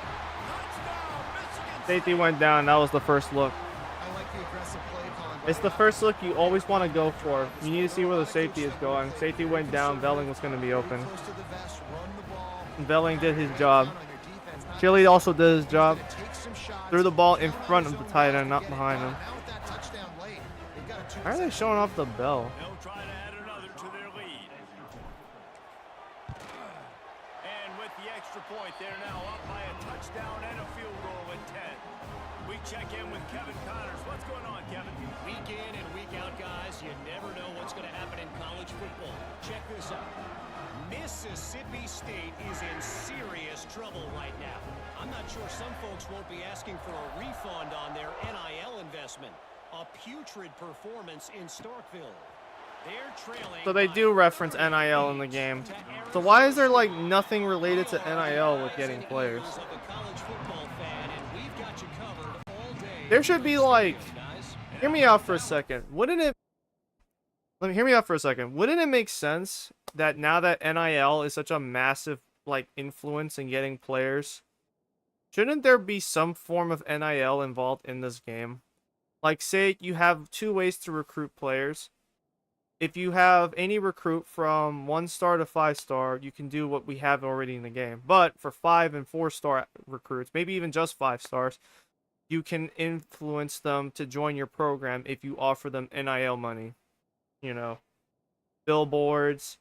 Touchdown, Michigan. Safety went down. That was the first look. I like the aggressive play calling. It's the first look you always want to go for. You need to see where the safety is going. Safety went down. Velling was going to be open. Close to the vest, run the ball. And Velling did his job. On your defense, not Chili also did his job. take some shots. Threw the ball in front of the tight end, not behind him. Now with that touchdown late, they've got a 2 Why are they showing off the bell? They'll try to add another to their lead. extra point. They're now up by a touchdown and a field goal at 10. We check in with Kevin Connors. What's going on, Kevin? Week in and week out, guys, you never know what's going to happen in college football. Check this out. Mississippi State is in serious trouble right now. I'm not sure some folks won't be asking for a refund on their NIL investment. A putrid performance in Starkville. They're trailing. So they do reference NIL in the game. So why is there like nothing related to NIL with getting players? There should be like, hear me out for a second. Wouldn't it? Let me hear me out for a second. Wouldn't it make sense that now that NIL is such a massive like influence in getting players, shouldn't there be some form of NIL involved in this game? Like, say you have 2 ways to recruit players. If you have any recruit from 1-star to 5-star, you can do what we have already in the game. But for 5 and 4-star recruits, maybe even just 5 stars, you can influence them to join your program if you offer them NIL money. You know, billboards,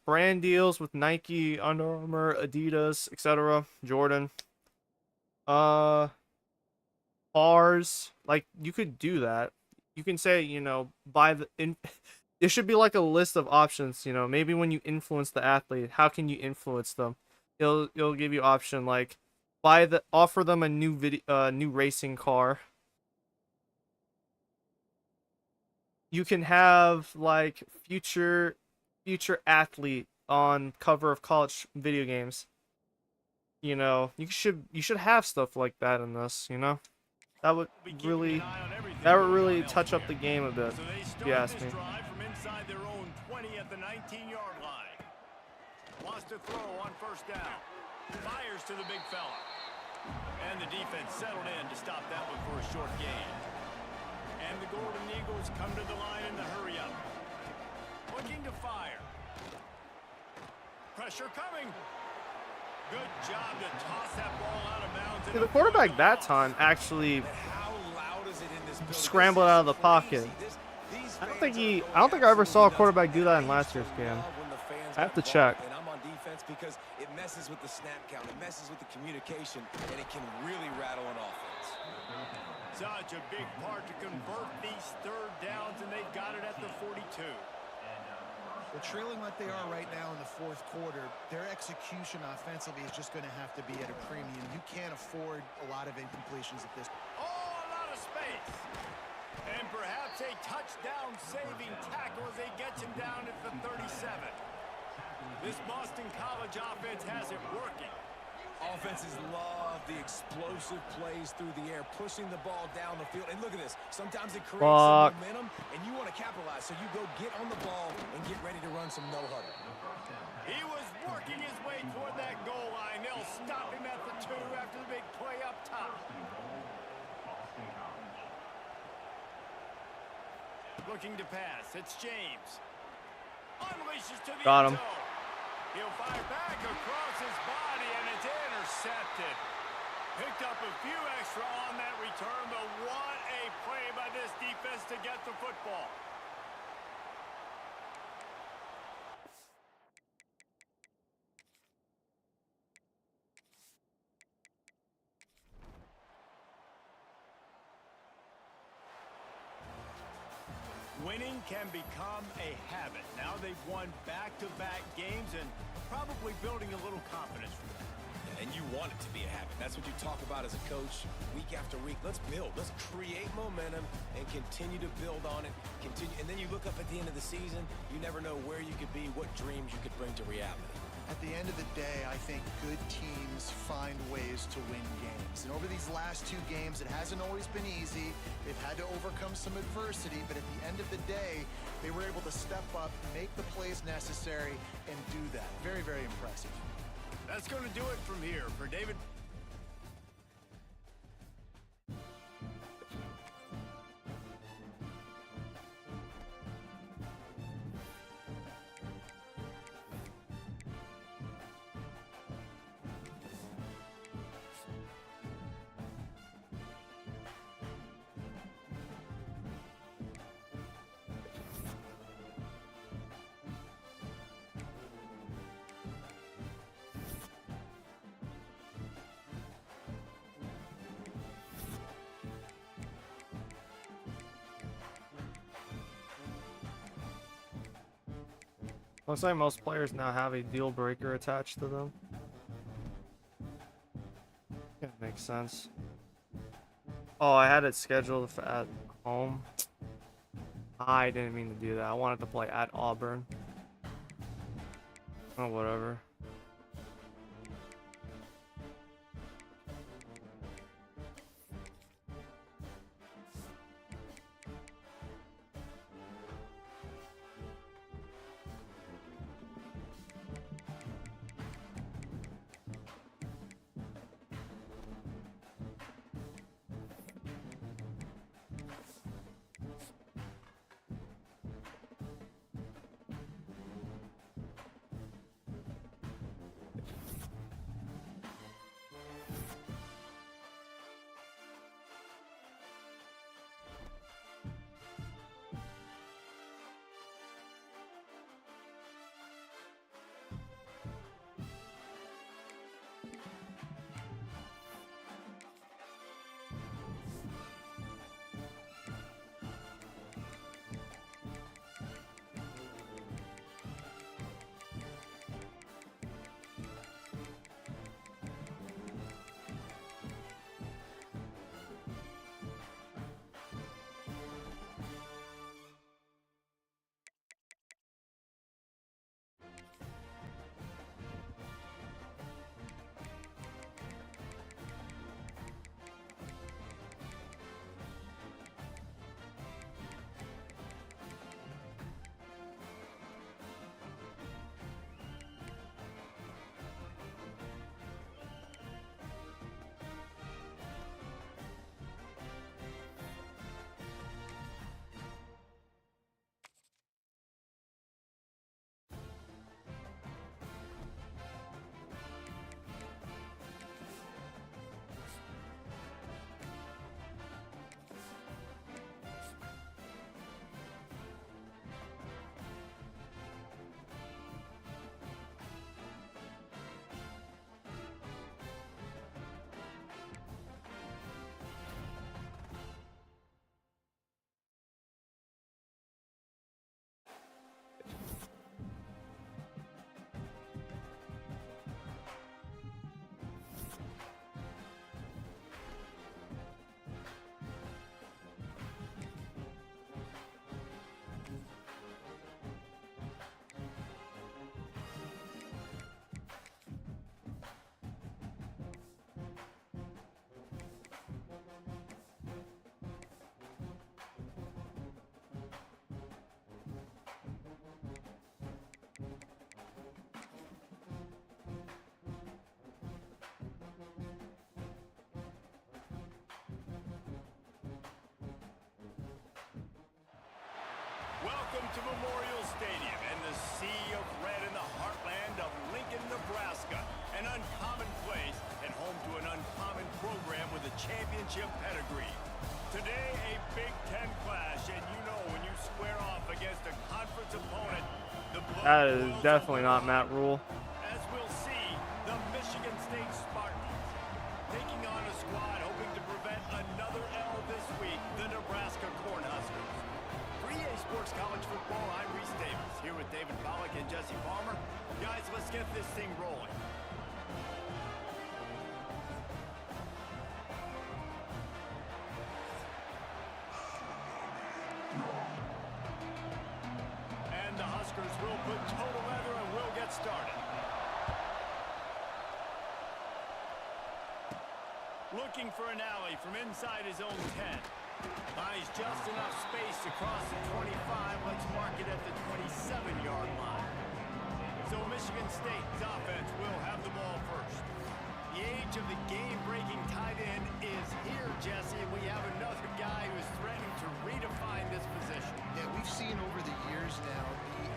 brand deals with Nike, Under Armour, Adidas, etc., Jordan. Bars, like, you could do that. You can say, you know, there should be like a list of options, you know, maybe when you influence the athlete, how can you influence them? It'll give you option like offer them a new new racing car. You can have like future athlete on cover of college video games. You know, you should have stuff like that in this, you know? That would really touch up the game a bit, if you ask me. From inside their own 20 at the 19-yard line. Wants to throw on first down. Fires to the big fella. And the defense settled in to stop that one for a short gain. And the Golden Eagles come to the line in the hurry up. Looking to fire. Pressure coming. Good job to toss that ball out of bounds. See, the quarterback that time actually scrambled out of the pocket. I don't think I ever saw a quarterback do that in last year's game. I have to check. And I'm on defense because it messes with the snap count, it messes with the communication, and it can really rattle an offense. Such a big part to convert these third downs, and they've got it at the 42. Well, trailing like they are right now in the 4th quarter, their execution offensively is just going to have to be at a premium. You can't afford a lot of incompletions at this point. Oh, a lot of space. And perhaps a touchdown-saving tackle as they get him down at the 37. This Boston College offense has it working. Offenses love the explosive plays through the air, pushing the ball down the field. And look at this. Sometimes it creates some momentum, and you want to capitalize. So you go get on the ball and get ready to run some no-huddle. He was working his way toward that goal line. They'll stop him at the 2 after the big play up top. Looking to pass. It's James. Unleashes to the Got him. end zone. He'll fire back across his body, and it's intercepted. Picked up a few extra on that return, but what a play by this defense to get the football. Winning can become a habit. Now they've won back-to-back games and probably building a little confidence from that. And you want it to be a habit. That's what you talk about as a coach week after week. Let's build. Let's create momentum and continue to build on it. And then you look up at the end of the season, you never know where you could be, what dreams you could bring to reality. At the end of the day, I think good teams find ways to win games. And over these last 2 games, it hasn't always been easy. They've had to overcome some adversity, but at the end of the day, they were able to step up, make the plays necessary, and do that. Very, very impressive. That's going to do it from here. For David Looks like most players now have a deal breaker attached to them. Yeah, makes sense. Oh, I had it scheduled at home. I didn't mean to do that. I wanted to play at Auburn. Oh, whatever. Welcome to Memorial Stadium and the sea of red in the heartland of Lincoln, Nebraska. An uncommon place and home to an uncommon program with a championship pedigree. Today, a Big Ten clash, and you know when you square off against a conference opponent, the blood That is boils definitely over not Matt Rule. as we'll see, the Michigan State Spartans taking on a squad hoping to prevent another L this week, the Nebraska Cornhuskers. For EA Sports College Football, I'm Reese Davis, here with David Pollack and Jesse Palmer. Guys, let's get this thing rolling. And the Huskers will put total leather and we'll get started. Looking for an alley from inside his own 10. Buys just enough space to cross the 25. Let's mark it at the 27-yard line. So Michigan State's offense will have the ball first. The age of the game-breaking tight end is here, Jesse. We have another guy who is threatening to redefine this position. Yeah, we've seen over the years now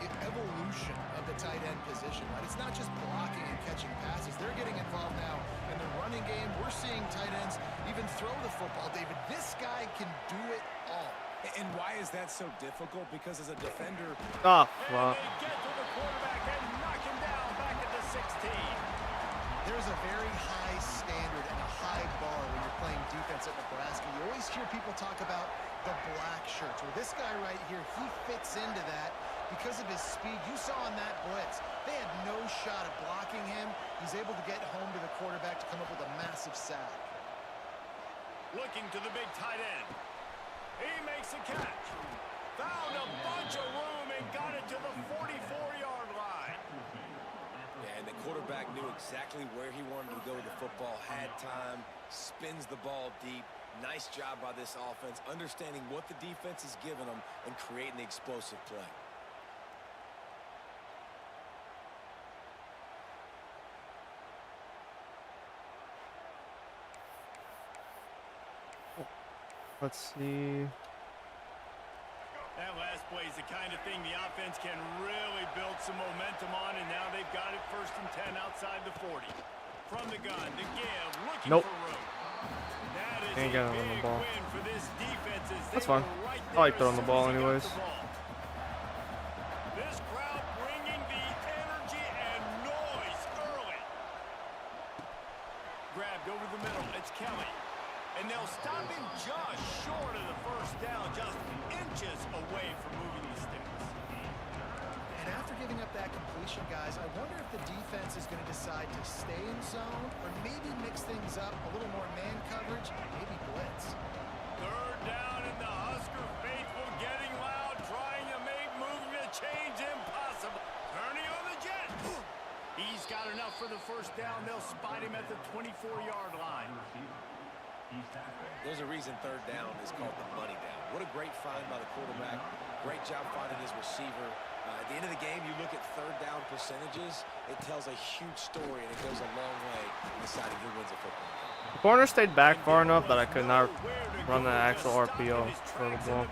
the evolution of the tight end position, right? It's not just blocking and catching passes. They're getting involved now in the running game. We're seeing tight ends even throw the football. David, this guy can do it all. And why is that so difficult? Because as a defender, Oh, And well. they get to the quarterback and knock him down back at the 16. There's a very high standard and a high bar when you're playing defense at Nebraska. You always hear people talk about the black shirts. Well, this guy right here, he fits into that. because of his speed. You saw on that blitz, they had no shot at blocking him. He's able to get home to the quarterback to come up with a massive sack. Looking to the big tight end. He makes a catch. Found a bunch of room and got it to the 44-yard line. Yeah, and the quarterback knew exactly where he wanted to go with the football, had time, spins the ball deep. Nice job by this offense, understanding what the defense is giving them and creating the explosive play. Let's see. That last play is the kind of thing the offense can really build some momentum on, and now they've got it 1st and 10 outside the 40. From the gun, the give, looking Nope. for room. That is Ain't a got it on the big ball. win for this defense. As That's they fine. were right I like there throwing as the soon ball as he got anyways. the ball. This crowd bringing the energy and noise early. Grabbed over the middle. It's Kelly. And they'll stop him just short of the 1st down, just inches away from moving the sticks. And after giving up that completion, guys, I wonder if the defense is going to decide to stay in zone or maybe mix things up, a little more man coverage, maybe blitz. 3rd down, and the Husker faithful getting loud, trying to make moving the chains impossible. Turning on the jet. He's got enough for the 1st down. They'll spot him at the 24-yard line. There's a reason 3rd down is called the money down. What a great find by the quarterback. Great job finding his receiver. At the end of the game, you look at 3rd down percentages. It tells a huge story, and it goes a long way in deciding who wins a football game. The corner stayed back far enough that I could not run the actual RPO for the ball.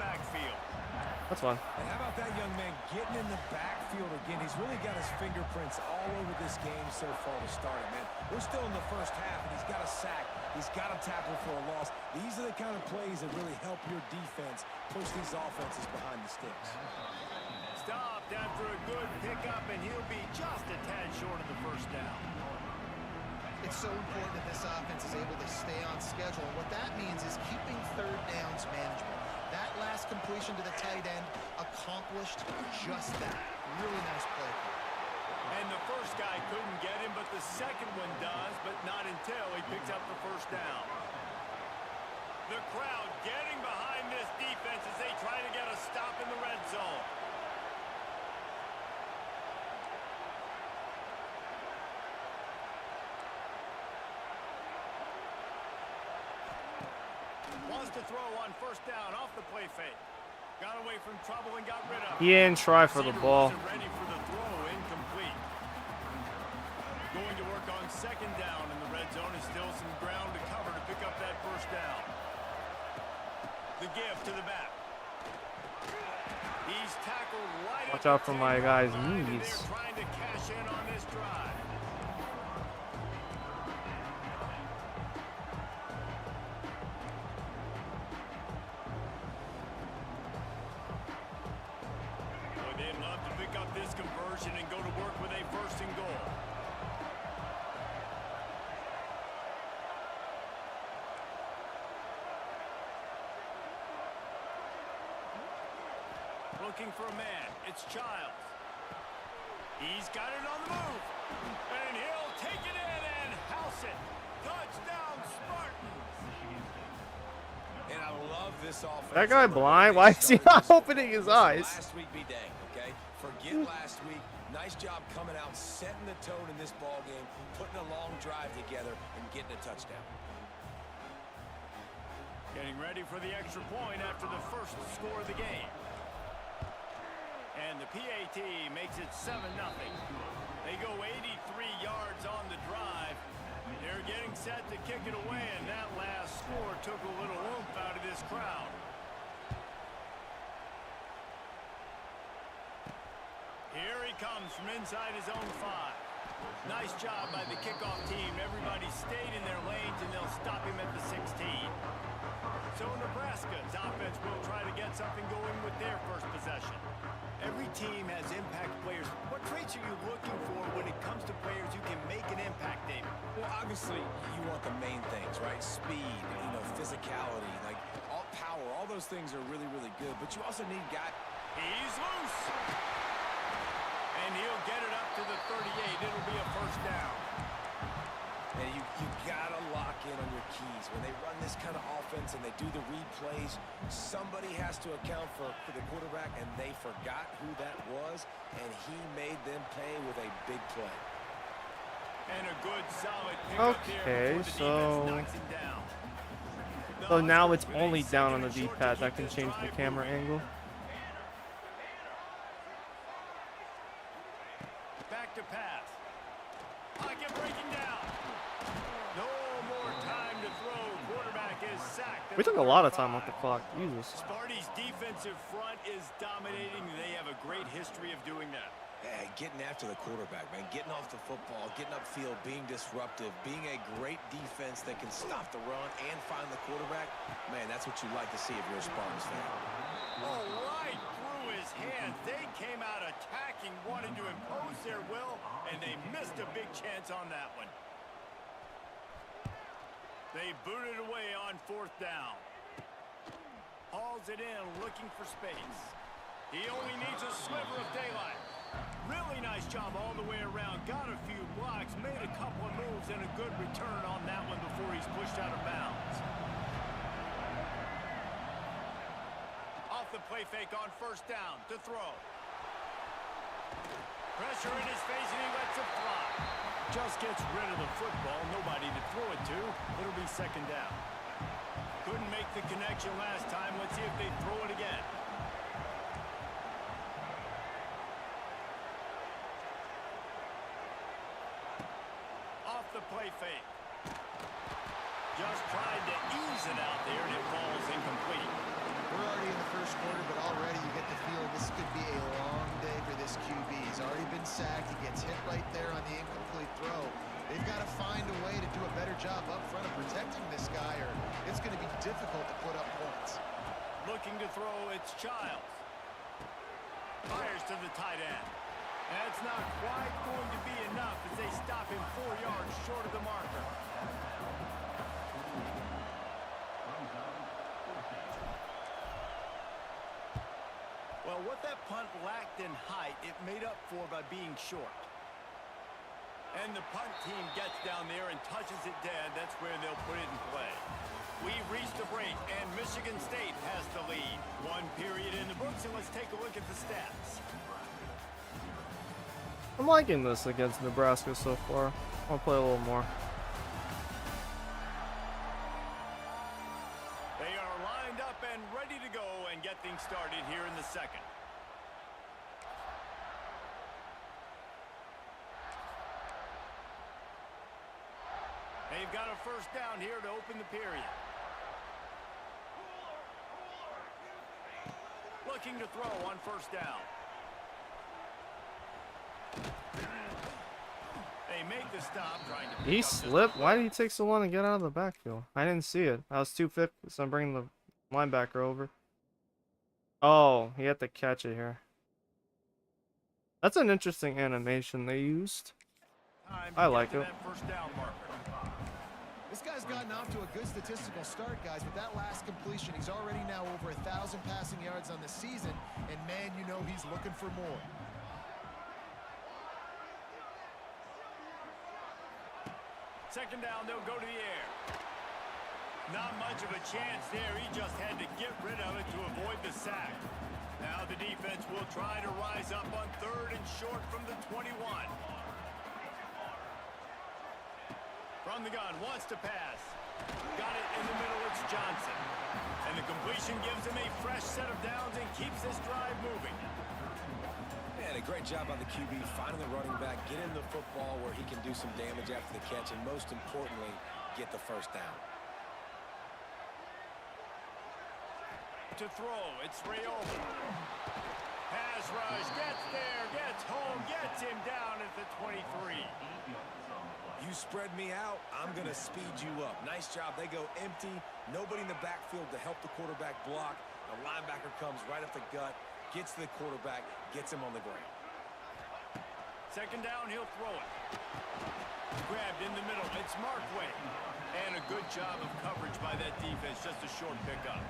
That's fine. And how about that young man getting in the backfield again? He's really got his fingerprints all over this game so far to start it, man. We're still in the 1st half, and he's got a sack. He's got a tackle for a loss. These are the kind of plays that really help your defense push these offenses behind the sticks. Stopped after a good pickup, and he'll be just a tad short of the 1st down. It's so important that this offense is able to stay on schedule. And what that means is keeping 3rd downs manageable. That last completion to the tight end accomplished just that. Really nice play. And the 1st guy couldn't get him, but the 2nd one does, but not until he picks up the 1st down. The crowd getting behind this defense as they try to get a stop in the red zone. Wants to throw on 1st down off the play fake. Got away from trouble and got rid of it. He didn't try for the ball. Wasn't ready for the throw, incomplete. Going to work on 2nd down in the red zone, and still some ground to cover to pick up that 1st down. The give to the back. He's tackled right. Watch out for my guy's knees. knees. They're trying to cash in on this drive. They'd love to pick up this conversion and go to work with a 1st and goal. Looking for a man. It's Childs. He's got it on the move. And he'll take it in and house it. Touchdown, Spartans. And I love this offense. That guy blind? Why is he not opening his eyes? Last week be dang, okay? Forget last week. Nice job coming out, setting the tone in this ball game, putting a long drive together, and getting a touchdown. Getting ready for the extra point after the 1st score of the game. And the PAT makes it 7-0. They go 83 yards on the drive. They're getting set to kick it away, and that last score took a little oomph out of this crowd. Here he comes from inside his own 5. Nice job by the kickoff team. Everybody stayed in their lanes, and they'll stop him at the 16. So Nebraska's offense will try to get something going with their 1st possession. Every team has impact players. What traits are you looking for when it comes to players who can make an impact, David? Well, obviously, you want the main things, right? Speed, physicality, like all power. All those things are really, really good. But you also need guys. He's loose. And he'll get it up to the 38. It'll be a first down. And you gotta lock in on your keys. When they run this kind of offense and they do the replays, somebody has to account for the quarterback, and they forgot who that was, and he made them pay with a big play. And a good solid pickup there before the defense knocks him down. So now it's only down on the D-pad. That can change the camera angle. Back to pass. Pocket breaking down. No more time to throw. Quarterback is sacked. We took a lot of time off the clock. Jesus. Sparty's defensive front is dominating. They have a great history of doing that. Hey, getting after the quarterback, man. Getting off the football, getting upfield, being disruptive, being a great defense that can stop the run and find the quarterback. Man, that's what you like to see if you're a Spartans fan. Oh, right through his hands. They came out attacking, wanting to impose their will, and they missed a big chance on that one. They booted away on fourth down. Hauls it in, looking for space. He only needs a sliver of daylight. Really nice job all the way around. Got a few blocks, made a couple of moves, and a good return on that one before he's pushed out of bounds. Off the play fake on first down to throw. Pressure in his face, and he lets it fly. Just gets rid of the football. Nobody to throw it to. It'll be second down. Couldn't make the connection last time. Let's see if they throw it again. Off the play fake. Just tried to ease it out there, and it falls incomplete. We're already in the first quarter, but already you get the feel this could be a long day for this QB. He's already been sacked. He gets hit right there on the incomplete throw. They've got to find a way to do a better job up front of protecting this guy, or it's going to be difficult to put up points. Looking to throw, it's Childs. Fires to the tight end. That's not quite going to be enough as they stop him 4 yards short of the marker. Well, what that punt lacked in height, it made up for by being short. And the punt team gets down there and touches it dead. That's where they'll put it in play. We've reached a break, and Michigan State has the lead. 1 period in the books, and let's take a look at the stats. I'm liking this against Nebraska so far. I'll play a little more. They are lined up and ready to go and get things started here in the second. They've got a first down here to open the period. Looking to throw on first down. They make the stop trying to... He slipped? Why did he take so long to get out of the backfield? I didn't see it. I was too fit, so I'm bringing the linebacker over. Oh, he had to catch it here. That's an interesting animation they used. I like it. First down marker. This guy's gotten off to a good statistical start, guys. With that last completion, he's already now over 1,000 passing yards on the season, and man, you know he's looking for more. Second down, they'll go to the air. Not much of a chance there. He just had to get rid of it to avoid the sack. Now the defense will try to rise up on third and short from the 21. From the gun, wants to pass. Got it in the middle, it's Johnson. And the completion gives him a fresh set of downs and keeps this drive moving. And a great job by the QB finding the running back, get him the football where he can do some damage after the catch, and most importantly, get the first down. To throw, it's Rayola. Pass rush, gets there, gets home, gets him down at the 23. You spread me out, I'm going to speed you up. Nice job. They go empty. Nobody in the backfield to help the quarterback block. The linebacker comes right up the gut, gets to the quarterback, gets him on the ground. Second down, he'll throw it. Grabbed in the middle. It's Markway. And a good job of coverage by that defense. Just a short pickup.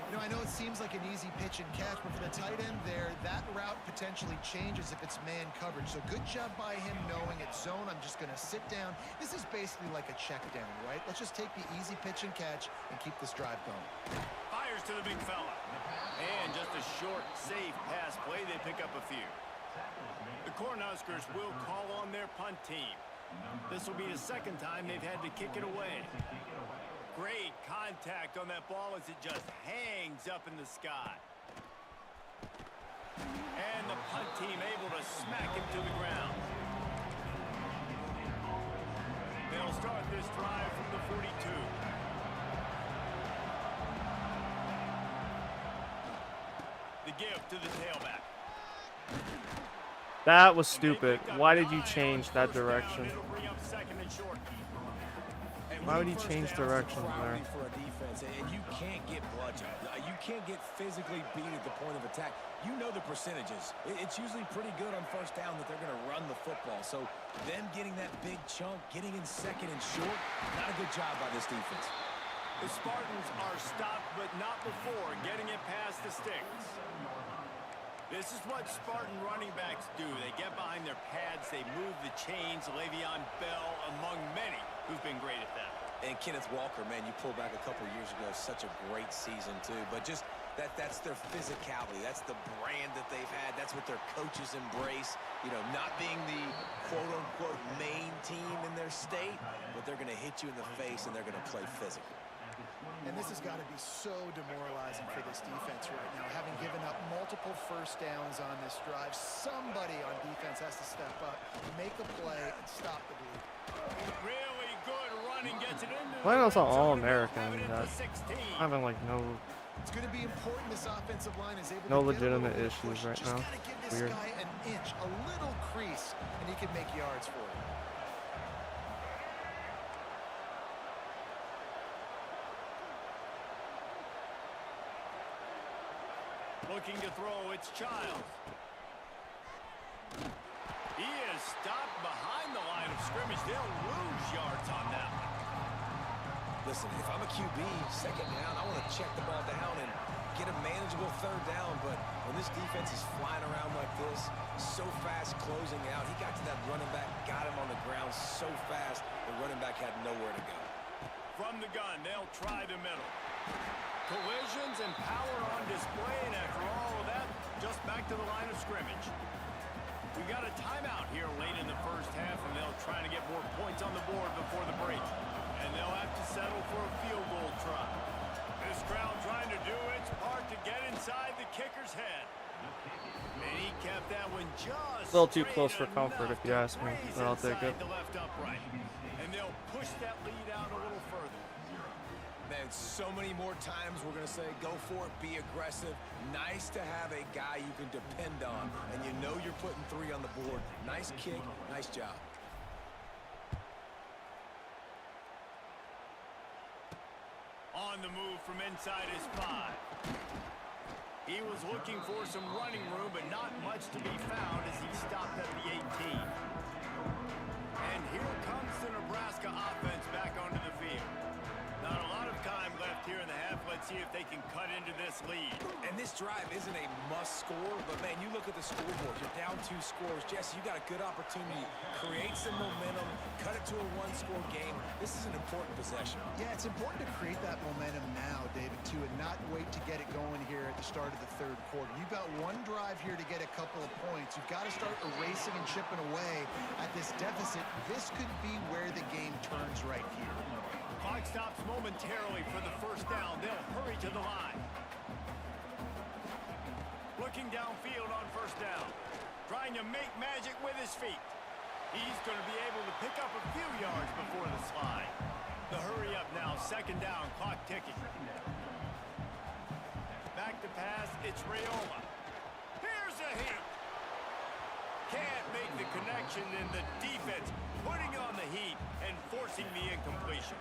You know, I know it seems like an easy pitch and catch, but for the tight end there, that route potentially changes if it's man coverage. So good job by him knowing it's zone. I'm just going to sit down. This is basically like a check down, right? Let's just take the easy pitch and catch and keep this drive going. Fires to the big fella. And just a short, safe pass play. They pick up a few. The Cornhuskers will call on their punt team. This will be the second time they've had to kick it away. Great contact on that ball as it just hangs up in the sky. And the punt team able to smack him to the ground. They'll start this drive from the 42. The give to the tailback. That was stupid. Why did you change that direction? Why would he change directions there? For a defense, and you can't get bludgeoned. You can't get physically beat at the point of attack. You know the percentages. It's usually pretty good on first down that they're going to run the football. So them getting that big chunk, getting in second and short, not a good job by this defense. The Spartans are stopped, but not before getting it past the sticks. This is what Spartan running backs do. They get behind their pads, they move the chains. Le'Veon Bell among many who've been great at that. And Kenneth Walker, man, you pull back a couple years ago, such a great season too. But just that's their physicality. That's the brand that they've had. That's what their coaches embrace. You know, not being the quote-unquote main team in their state, but they're going to hit you in the face and they're going to play physical. And this has got to be so demoralizing for this defense right now. Having given up multiple first downs on this drive, somebody on defense has to step up, make a play, and stop the bleed. Really good running gets it into Why else are All-American? Having like no It's going to be important this offensive line is able No to get a legitimate little issues push. right Just now. gotta give this Weird. guy an inch, a little crease, and he can make yards for you. Looking to throw, it's Childs. He is stopped behind the line of scrimmage. They'll lose yards on that one. Listen, if I'm a QB, second down, I want to check the ball down and get a manageable third down. But when this defense is flying around like this, so fast closing out, he got to that running back, got him on the ground so fast, the running back had nowhere to go. From the gun, they'll try the middle. Collisions and power on display, and after all of that, just back to the line of scrimmage. We got a timeout here late in the first half, and they'll try to get more points on the board before the break. And they'll have to settle for a field goal try. This crowd trying to do its part to get inside the kicker's head. And he kept that one just a little too close for comfort, if you ask me, Graze but I'll take it. inside the left upright. And they'll push that lead out a little further. Man, so many more times we're going to say, go for it, be aggressive. Nice to have a guy you can depend on, and you know you're putting 3 on the board. Nice kick, nice job. On the move from inside his 5. He was looking for some running room, but not much to be found as he stopped at the 18. And here comes the Nebraska offense back onto the field. Not a lot of time left here in the half. Let's see if they can cut into this lead. And this drive isn't a must score, but man, you look at the scoreboard, you're down 2 scores. Jesse, you got a good opportunity. Create some momentum, cut it to a 1-score game. This is an important possession. Yeah, it's important to create that momentum now, David, too, and not wait to get it going here at the start of the third quarter. You've got one drive here to get a couple of points. You've got to start erasing and chipping away at this deficit. This could be where the game turns right here. Clock stops momentarily for the first down. They'll hurry to the line. Looking downfield on first down. Trying to make magic with his feet. He's going to be able to pick up a few yards before the slide. The hurry up now, second down, clock ticking. Back to pass, it's Rayola. Here's a hit. Can't make the connection, and the defense putting on the heat and forcing the incompletion.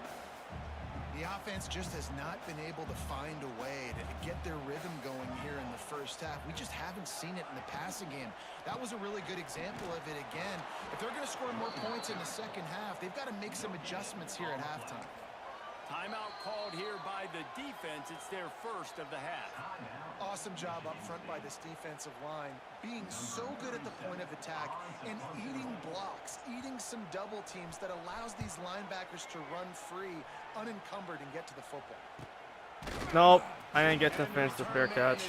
The offense just has not been able to find a way to get their rhythm going here in the first half. We just haven't seen it in the passing game. That was a really good example of it again. If they're going to score more points in the second half, they've got to make some adjustments here at halftime. Timeout called here by the defense. It's their first of the half. Awesome job up front by this defensive line, being so good at the point of attack and eating blocks, eating some double teams that allows these linebackers to run free, unencumbered, and get to the football. Nope, I didn't get to finish the fair catch.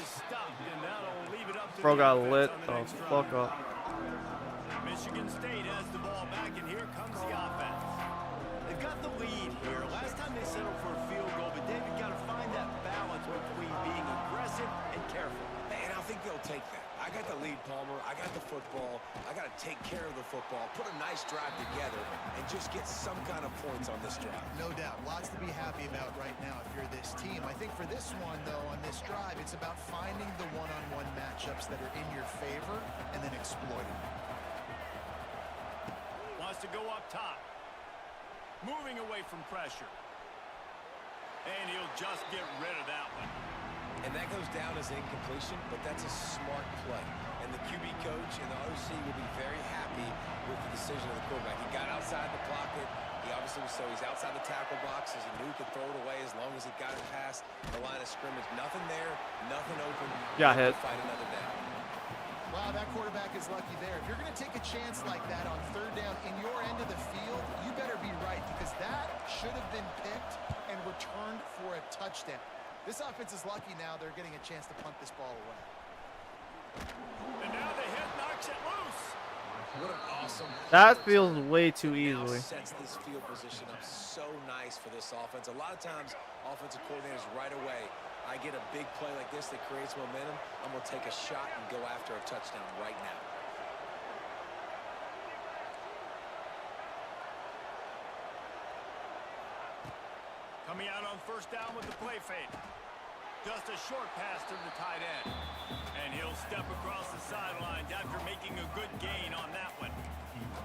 Bro got lit the fuck up. Michigan State has the ball back, and here comes the offense. They've got the lead here. Last time they settled for a field goal, but David got to find that balance between being aggressive and careful. And I think they'll take that. I got the lead, Palmer. I got the football. I got to take care of the football, put a nice drive together, and just get some kind of points on this drive. No doubt. Lots to be happy about right now if you're this team. I think for this one, though, on this drive, it's about finding the one-on-one matchups that are in your favor and then exploiting. Wants to go up top. Moving away from pressure. And he'll just get rid of that one. And that goes down as incompletion, but that's a smart play. And the QB coach and the OC will be very happy with the decision of the quarterback. He got outside the pocket. He obviously was so he's outside the tackle box as he knew he could throw it away as long as he got it past the line of scrimmage. Nothing there, nothing open. Got hit. Fight another down. Wow, that quarterback is lucky there. If you're going to take a chance like that on third down in your end of the field, you better be right because that should have been picked and returned for a touchdown. This offense is lucky now they're getting a chance to punt this ball away. And now the hit knocks it loose. What an awesome. That feels way too Now easily. sets this field position up so nice for this offense. A lot of times, offensive coordinators right away, I get a big play like this that creates momentum, I'm going to take a shot and go after a touchdown right now. Coming out on first down with the play fake. Just a short pass to the tight end. And he'll step across the sidelines after making a good gain on that one.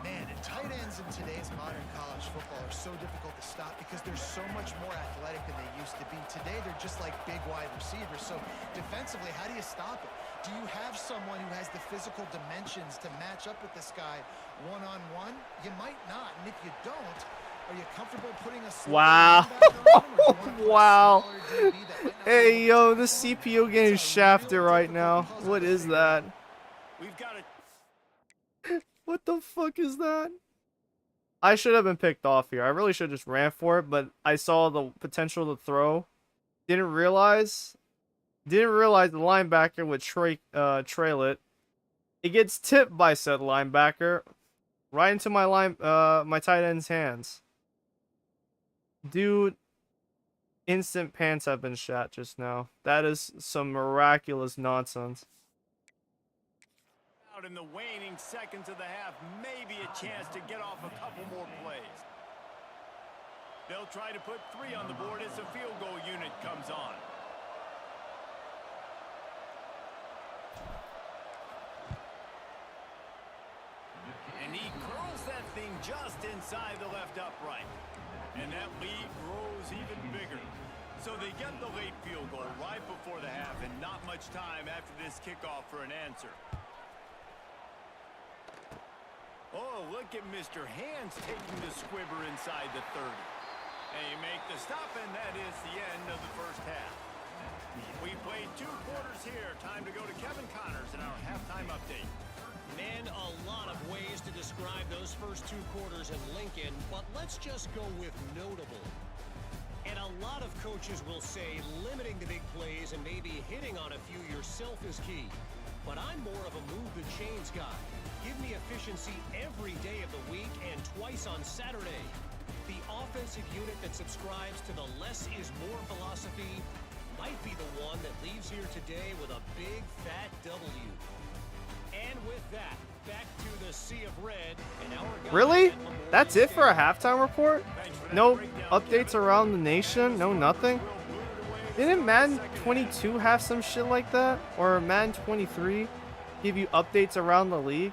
Man, and tight ends in today's modern college football are so difficult to stop because they're so much more athletic than they used to be. Today, they're just like big wide receivers. So defensively, how do you stop it? Do you have someone who has the physical dimensions to match up with this guy one-on-one? You might not, and if you don't, are you comfortable putting a Wow. Wow. Hey, Hey, yo, the CPU getting shafted right now. What is that? We've got it. What the fuck is that? I should have been picked off here. I really should have just ran for it, but I saw the potential to throw. Didn't realize the linebacker would trail it. It gets tipped by said linebacker right into my tight end's hands. Dude, instant pants have been shat just now. That is some miraculous nonsense. Out in the waning seconds of the half, maybe a chance to get off a couple more plays. They'll try to put 3 on the board as the field goal unit comes on. And he curls that thing just inside the left upright. And that lead grows even bigger. So they get the late field goal right before the half and not much time after this kickoff for an answer. Oh, look at Mr. Hands taking the squibber inside the 30. And you make the stop, and that is the end of the first half. We played 2 quarters here. Time to go to Kevin Connors in our halftime update. Man, a lot of ways to describe those first 2 quarters in Lincoln, but let's just go with notable. And a lot of coaches will say limiting the big plays and maybe hitting on a few yourself is key. But I'm more of a move the chains guy. Give me efficiency every day of the week and twice on Saturday. The offensive unit that subscribes to the less is more philosophy might be the one that leaves here today with a big fat W. And with that, back to the Sea of Red and our guy Really? at Memorial That's it for a Stadium. halftime report? No updates around the nation? No nothing? Didn't Madden 22 have some shit like that? Or Madden 23 give you updates around the league?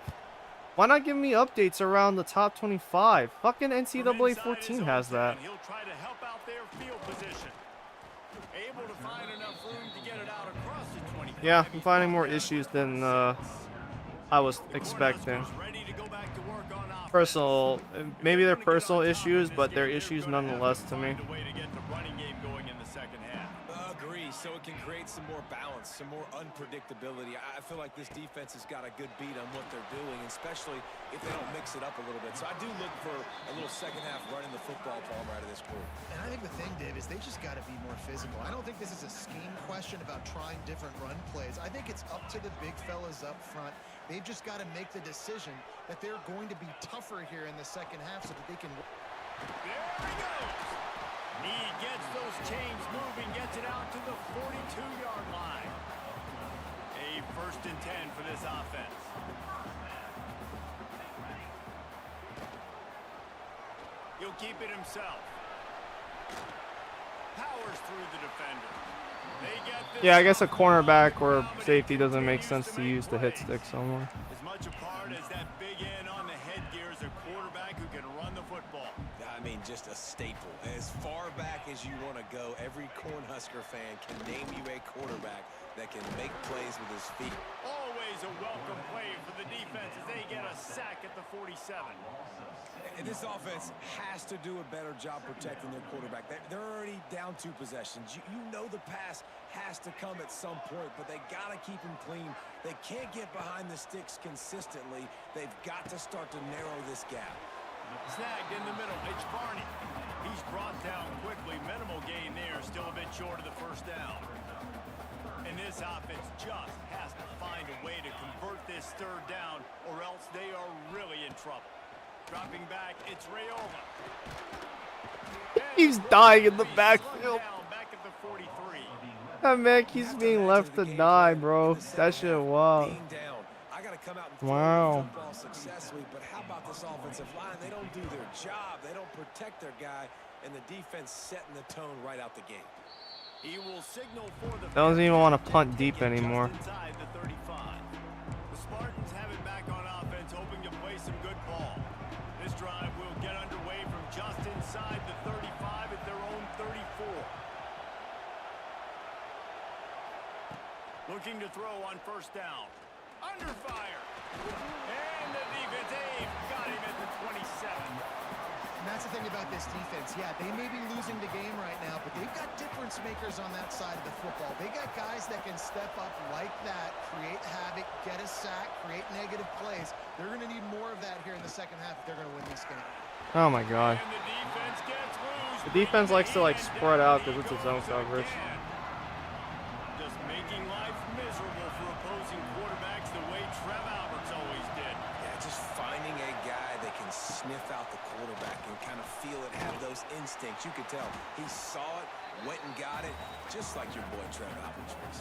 Why not give me updates around the top 25? Fucking NCAA 14 has that. He'll try to help out their field position. Able to find enough room to get it out across the 25. Yeah, I'm finding more issues than I was expecting. Ready to go back to work on offense. Personal, maybe they're personal issues, but they're issues nonetheless to me. Find a way to get the some more unpredictability. I feel like this defense has got a good beat on what they're doing, especially if they don't mix it up a little bit. So I do look for a little second half running the football Palmer out of this group. And I think the thing, Dave, is they just got to be more physical. I don't think this is a scheme question about trying different run plays. I think it's up to the big fellas up front. They've just got to make the decision that they're going to be tougher here in the second half so that they can... There he goes. He gets those chains moving, gets it out to the 42-yard line. A 1st and 10 for this offense. He'll keep it himself. Powers through the defender. They get this. Yeah, I guess a cornerback or safety doesn't make sense to use the hit stick so much. As much a part as that big end on the headgear is a quarterback who can run the football. I mean, just a staple. As far back as you want to go, every Cornhusker fan can name you a quarterback that can make plays with his feet. Always a welcome play for the defense as they get a sack at the 47. And this offense has to do a better job protecting their quarterback. They're already down 2 possessions. You know the pass has to come at some point, but they got to keep him clean. They can't get behind the sticks consistently. They've got to start to narrow this gap. Snagged in the middle. It's Barney. He's brought down quickly. Minimal gain there. Still a bit short of the 1st down. And this offense just has to find a way to convert this 3rd down, or else they are really in trouble. Dropping back, it's Rayola. He's dying in the backfield. Back at the 43. That man keeps being left to die, bro. That shit, wow. Wow. Football successfully, but how about this offensive line? They don't do their job. They don't protect their guy, and the defense setting the tone right out the gate. He will signal for the Doesn't even want to punt deep anymore. inside the 35. The Spartans have it back on offense, hoping to play some good ball. This drive will get underway from just inside the 35 at their own 34. Looking to throw on 1st down. Under fire. And the defense got him at the 27. And that's the thing about this defense. Yeah, they may be losing the game right now, but they've got difference makers on that side of the football. They got guys that can step up like that, create havoc, get a sack, create negative plays. They're going to need more of that here in the second half if they're going to win this game. Oh my god. And the defense gets loose. The defense likes to like spread out because it's its own coverage. Just making life miserable for opposing quarterbacks the way Trev Alberts always did. Yeah, just finding a guy that can sniff out the quarterback and kind of feel it, have those instincts. You could tell he saw it, went and got it, just like your boy Trev Alberts was.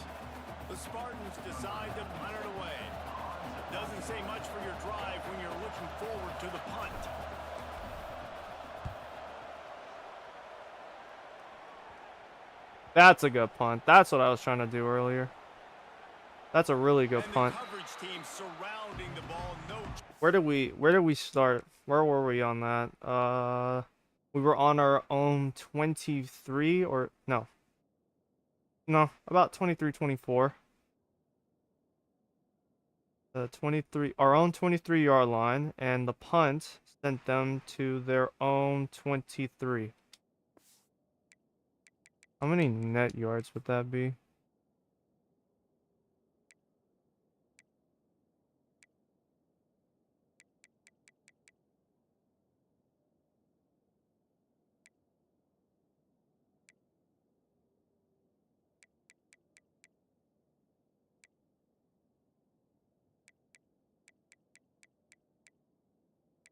The Spartans decide to punt it away. Doesn't say much for your drive when you're looking forward to the punt. That's a good punt. That's what I was trying to do earlier. That's a really good punt. Coverage team surrounding the ball. Where did we start? Where were we on that? We were on our own 23 or no, about 23, 24. The 23, our own 23-yard line, and the punt sent them to their own 23. How many net yards would that be?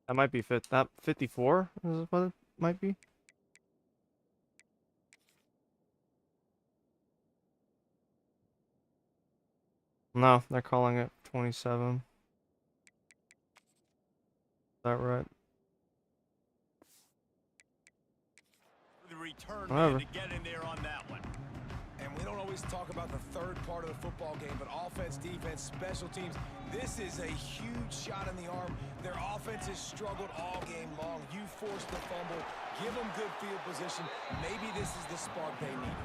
That might be 54 is what it might be. No, they're calling it 27. Is that right? The return Whatever. man to get in there on that one. And we don't always talk about the third part of the football game, but offense, defense, special teams, this is a huge shot in the arm. Their offense has struggled all game long. You forced the fumble, give them good field position. Maybe this is the spark they need.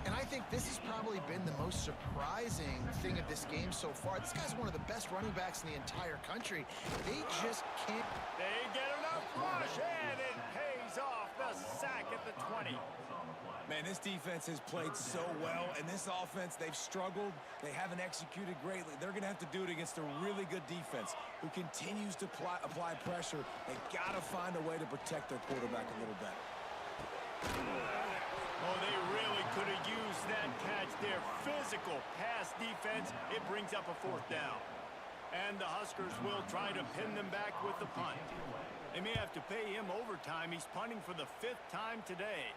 And I think this has probably been the most surprising thing of this game so far. This guy's one of the best running backs in the entire country. They just can't. They get enough rush, and it pays off. The sack at the 20. Man, this defense has played so well, and this offense, they've struggled. They haven't executed greatly. They're going to have to do it against a really good defense who continues to apply pressure. They've got to find a way to protect their quarterback a little better. Oh, they really could have used that catch there. Physical pass defense. It brings up a 4th down. And the Huskers will try to pin them back with the punt. They may have to pay him overtime. He's punting for the 5th time today.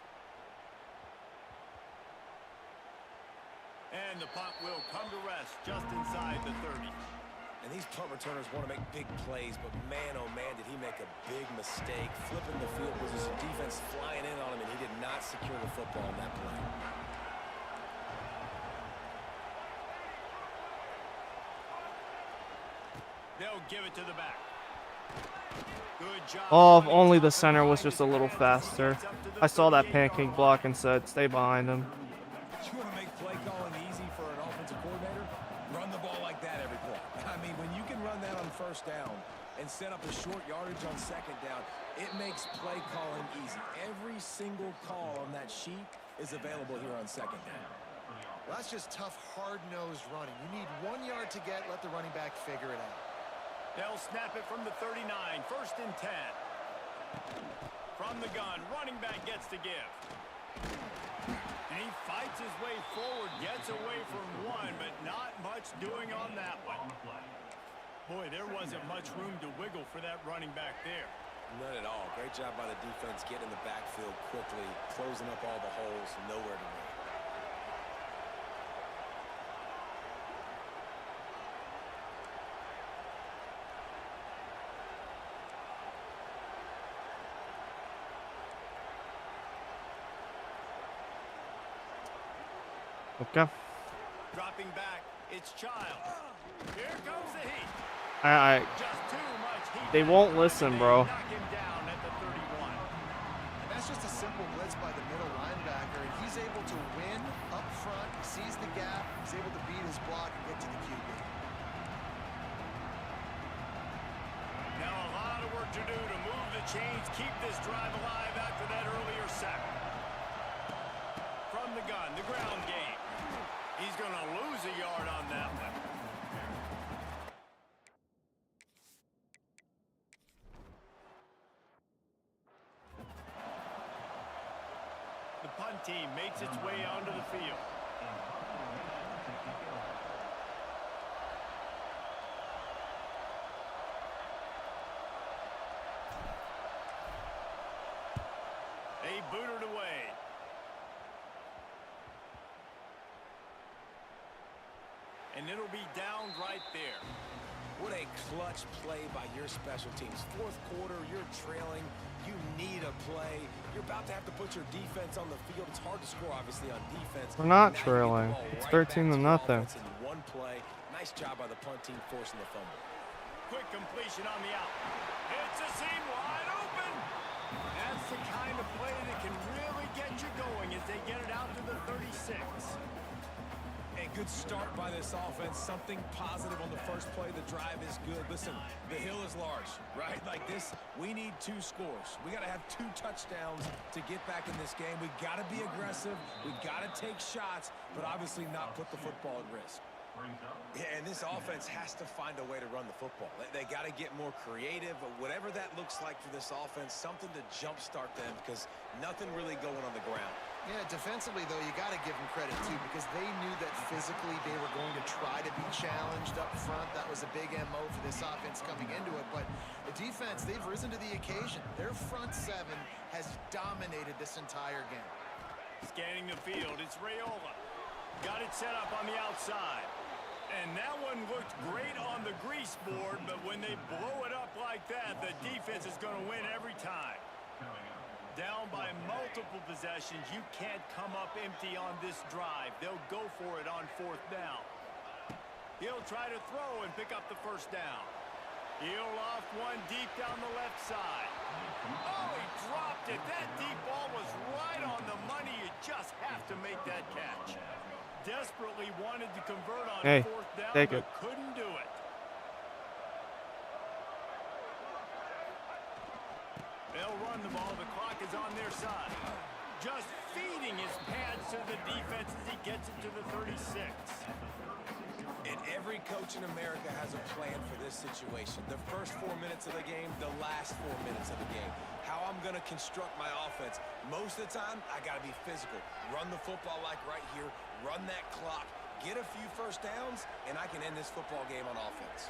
And the punt will come to rest just inside the 30. And these punt returners want to make big plays, but man, oh man, did he make a big mistake. Flipping the field position, defense flying in on him, and he did not secure the football on that play. They'll give it to the back. Good job. Oh, if only the center was just a little faster. I saw that pancake block and said, stay behind him. You want to make play calling easy for an offensive coordinator? Run the ball like that every play. I mean, when you can run that on 1st down and set up a short yardage on 2nd down, it makes play calling easy. Every single call on that sheet is available here on 2nd down. Well, that's just tough, hard-nosed running. You need 1 yard to get, let the running back figure it out. They'll snap it from the 39, 1st and 10. From the gun, running back gets to give. And he fights his way forward, gets away from one, but not much doing on that one. Boy, there wasn't much room to wiggle for that running back there. None at all. Great job by the defense getting in the backfield quickly, closing up all the holes, nowhere to run. Okay. Dropping back, it's Child. Here comes the heat. They Just too much heat. won't listen, bro. Knock him down at the 31. And that's just a simple blitz by the middle linebacker, and he's able to win up front, sees the gap, he's able to beat his block and get to the QB. Now a lot of work to do to move the chains, keep this drive alive after that earlier sack. From the gun, the ground game. He's going to lose a yard on that one. The punt team makes its way onto the field. They boot it away. And it'll be down right there. What a clutch play by your special teams. 4th quarter, you're trailing. You need a play. You're about to have to put your defense on the field. It's hard to score, obviously, on defense. We're not Now you get the trailing. ball It's right 13 to back your nothing. offense in one play. Nice job by the punt team forcing the fumble. Quick completion on the out. It's a seam wide open. That's the kind of play that can really get you going as they get it out to the 36. A good start by this offense. Something positive on the first play. The drive is good. Listen, the hill is large, right? Like this, we need 2 scores. We got to have 2 touchdowns to get back in this game. We got to be aggressive. We got to take shots, but obviously not put the football at risk. Yeah, and this offense has to find a way to run the football. They got to get more creative, but whatever that looks like for this offense, something to jumpstart them because nothing really going on the ground. Yeah, defensively, though, you got to give them credit, too, because they knew that physically they were going to try to be challenged up front. That was a big MO for this offense coming into it. But the defense, they've risen to the occasion. Their front 7 has dominated this entire game. Scanning the field, it's Raiola. Got it set up on the outside. And that one looked great on the grease board, but when they blow it up like that, the defense is going to win every time. Down by multiple possessions, you can't come up empty on this drive. They'll go for it on 4th down. He'll try to throw and pick up the 1st down. He'll off one deep down the left side. Oh, he dropped it. That deep ball was right on the money. You just have to make that catch. Desperately wanted to convert on 4th down, take but it. couldn't do it. They'll run the ball. The clock is on their side. Just feeding his gets it to the 36. And every coach in America has a plan for this situation. The first 4 minutes of the game, the last 4 minutes of the game. How I'm going to construct my offense. Most of the time, I got to be physical. Run the football like right here. Run that clock. Get a few first downs, and I can end this football game on offense.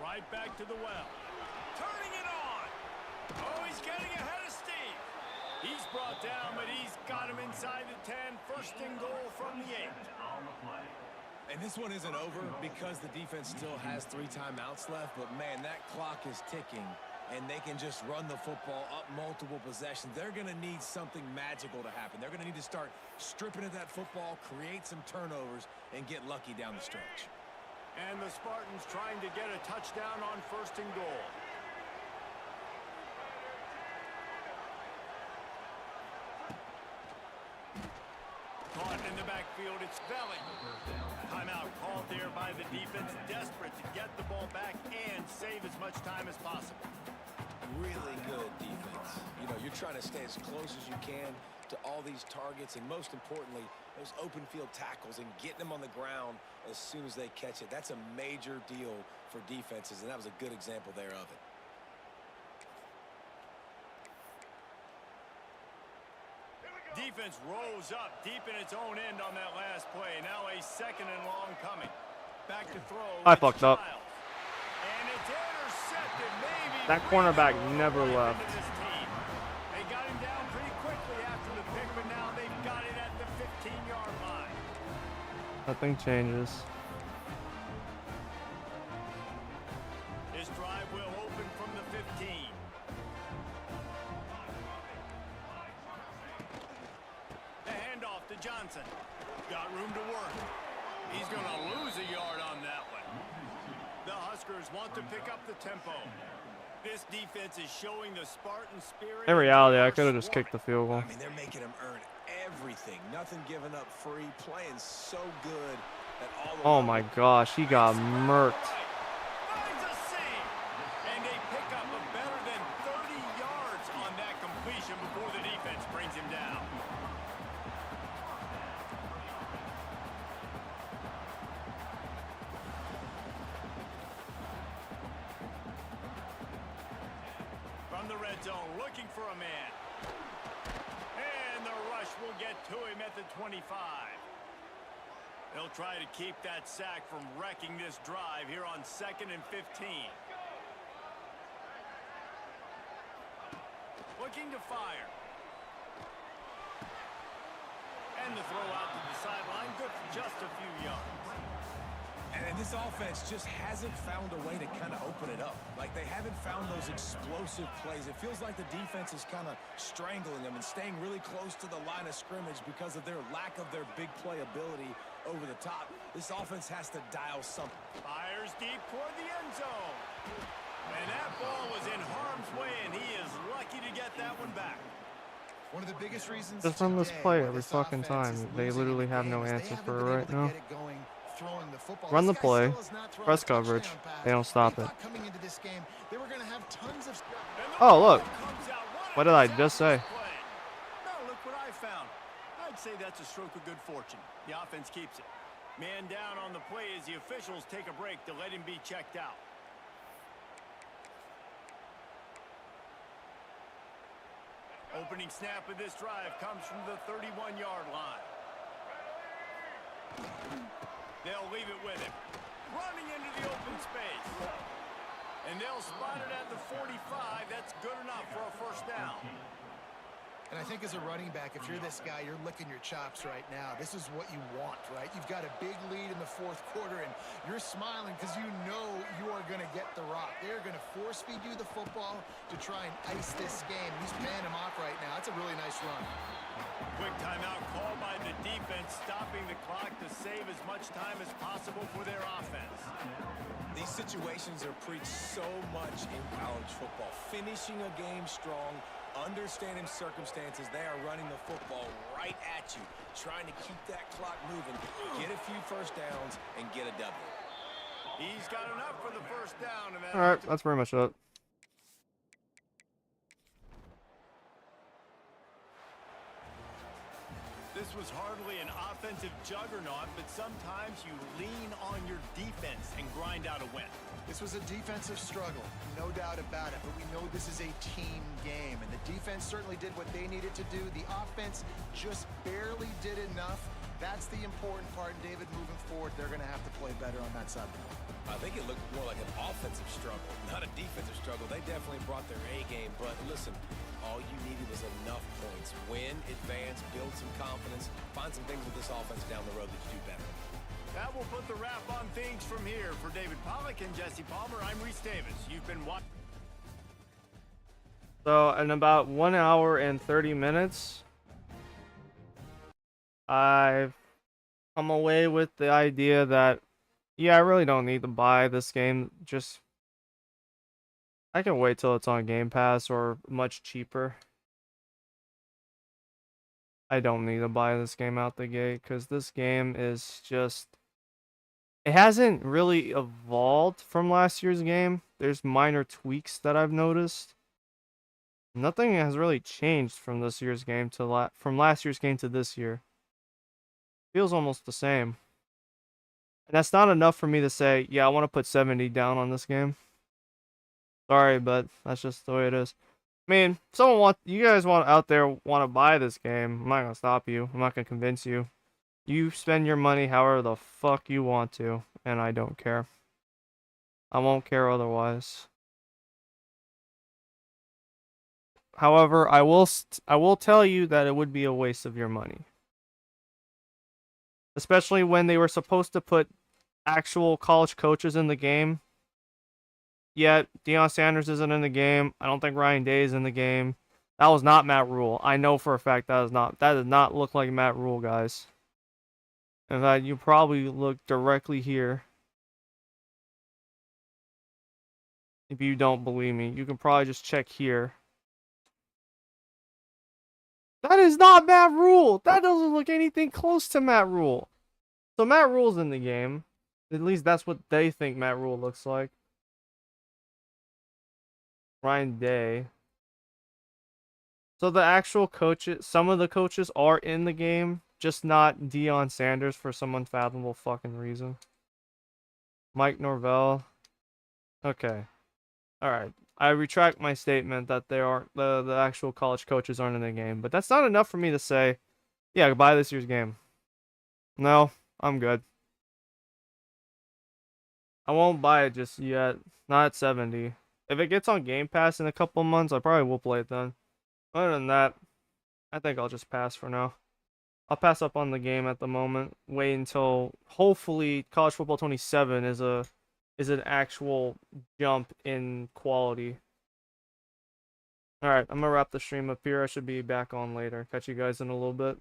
Right back to the well. Turning it on. Oh, he's getting ahead of steam. He's brought down, but he's got him inside the 10. First and goal from the 8. And this one isn't over because the defense still has 3 timeouts left. But, man, that clock is ticking, and they can just run the football up multiple possessions. They're going to need something magical to happen. They're going to need to start stripping at that football, create some turnovers, and get lucky down the stretch. And the Spartans trying to get a touchdown on first and goal. Caught in the backfield, it's Velling. Timeout called there by the defense, desperate to get the ball back and save as much time as possible. Really good defense. You know, you're trying to stay as close as you can to all these targets, and most importantly, those open field tackles and getting them on the ground as soon as they catch it. That's a major deal for defenses, and that was a good example there of it. Defense rose up deep in its own end on that last play. Now a second and long coming. Back to throw. I fucked up. And it's intercepted. Maybe That cornerback never left. They got him down pretty quickly after the pick, but now they've got it at the 15-yard line. Nothing changes. This drive will open from the 15. The handoff to Johnson. Got room to work. He's going to lose a yard on that one. The Huskers want to pick up the tempo. This defense is showing the Spartan spirit. In reality, I could have just kicked the field goal. I mean, they're making them earn everything. Nothing given up free. Playing so good that all the Oh my gosh, he got murked. Finds a seam. And they pick up a better than 30 yards on that completion before the defense brings him down. From the red zone, looking for a man. And the rush will get to him at the 25. They'll try to keep that sack from wrecking this drive here on 2nd and 15. Looking to fire. And the throw out to the sideline, good for just a few yards. And this offense just hasn't found a way to kind of open it up. Like, they haven't found those explosive plays. It feels like the defense is kind of strangling them and staying really close to the line of scrimmage because of their lack of their big play ability over the top. This offense has to dial something. Fires deep toward the end zone. And that ball was in harm's way, and he is lucky to get that one back. One of the biggest reasons Just run this today play why every this fucking offense is time. They losing literally in have no games, they answer haven't for been it able right to now. get it going, throwing the football. Run the This guy play. still has not thrown Press a touchdown coverage. pass. They don't stop They it. thought coming into this game, they were going to have tons of. Oh, look. What did I just say? Now look what I found. I'd say that's a stroke of good fortune. The offense keeps it. Man down on the play as the officials take a break to let him be checked out. Opening snap of this drive comes from the 31-yard line. They'll leave it with him. Running into the open space. And they'll spot it at the 45. That's good enough for a first down. And I think as a running back, if you're this guy, you're licking your chops right now. This is what you want, right? You've got a big lead in the fourth quarter, and you're smiling because you know you are going to get the rock. They're going to force feed you the football to try and ice this game. He's paying him off right now. That's a really nice run. Quick timeout called by the defense, stopping the clock to save as much time as possible for their offense. These situations are preached so much in college football. Finishing a game strong, understanding circumstances. They are running the football right at you, trying to keep that clock moving, get a few first downs, and get a W. He's got enough for the first down. And All right, that's pretty much it. This was hardly an offensive juggernaut, but sometimes you lean on your defense and grind out a win. This was a defensive struggle, no doubt about it, but we know this is a team game, and the defense certainly did what they needed to do. The offense just barely did enough. That's the important part, David, moving forward. They're going to have to play better on that side of the ball. I think it looked more like an offensive struggle, not a defensive struggle. They definitely brought their A game, but listen, all you needed was enough points. Win, advance, build some confidence, find some things with this offense down the road that you do better. That will put the wrap on things from here. For David Pollack and Jesse Palmer, I'm Reese Davis. You've been watching. So, in about 1 hour and 30 minutes, I've come away with the idea that, yeah, I really don't need to buy this game. Just, I can wait till it's on Game Pass or much cheaper. I don't need to buy this game out the gate because this game is just, it hasn't really evolved from last year's game. There's minor tweaks that I've noticed. Nothing has really changed from this year's game to from last year's game to this year. Feels almost the same. And that's not enough for me to say, yeah, I want to put 70 down on this game. Sorry, but that's just the way it is. I mean, you guys out there want to buy this game. I'm not going to stop you. I'm not going to convince you. You spend your money however the fuck you want to, and I don't care. I won't care otherwise. However, I will tell you that it would be a waste of your money. Especially when they were supposed to put actual college coaches in the game. Yet, Deion Sanders isn't in the game. I don't think Ryan Day is in the game. That was not Matt Rule. I know for a fact that does not look like Matt Rule, guys. In fact, you probably look directly here. If you don't believe me, you can probably just check here. That is not Matt Rule. That doesn't look anything close to Matt Rule. So Matt Rule's in the game. At least that's what they think Matt Rule looks like. Ryan Day. So the actual coaches, some of the coaches are in the game, just not Deion Sanders for some unfathomable fucking reason. Mike Norvell. Okay. Alright. I retract my statement that they aren't the actual college coaches aren't in the game, but that's not enough for me to say, yeah, buy this year's game. No, I'm good. I won't buy it just yet. Not at 70. If it gets on Game Pass in a couple months, I probably will play it then. Other than that, I think I'll just pass for now. I'll pass up on the game at the moment. Wait until hopefully College Football 27 is an actual jump in quality. Alright, I'm gonna wrap the stream up here. I should be back on later. Catch you guys in a little bit.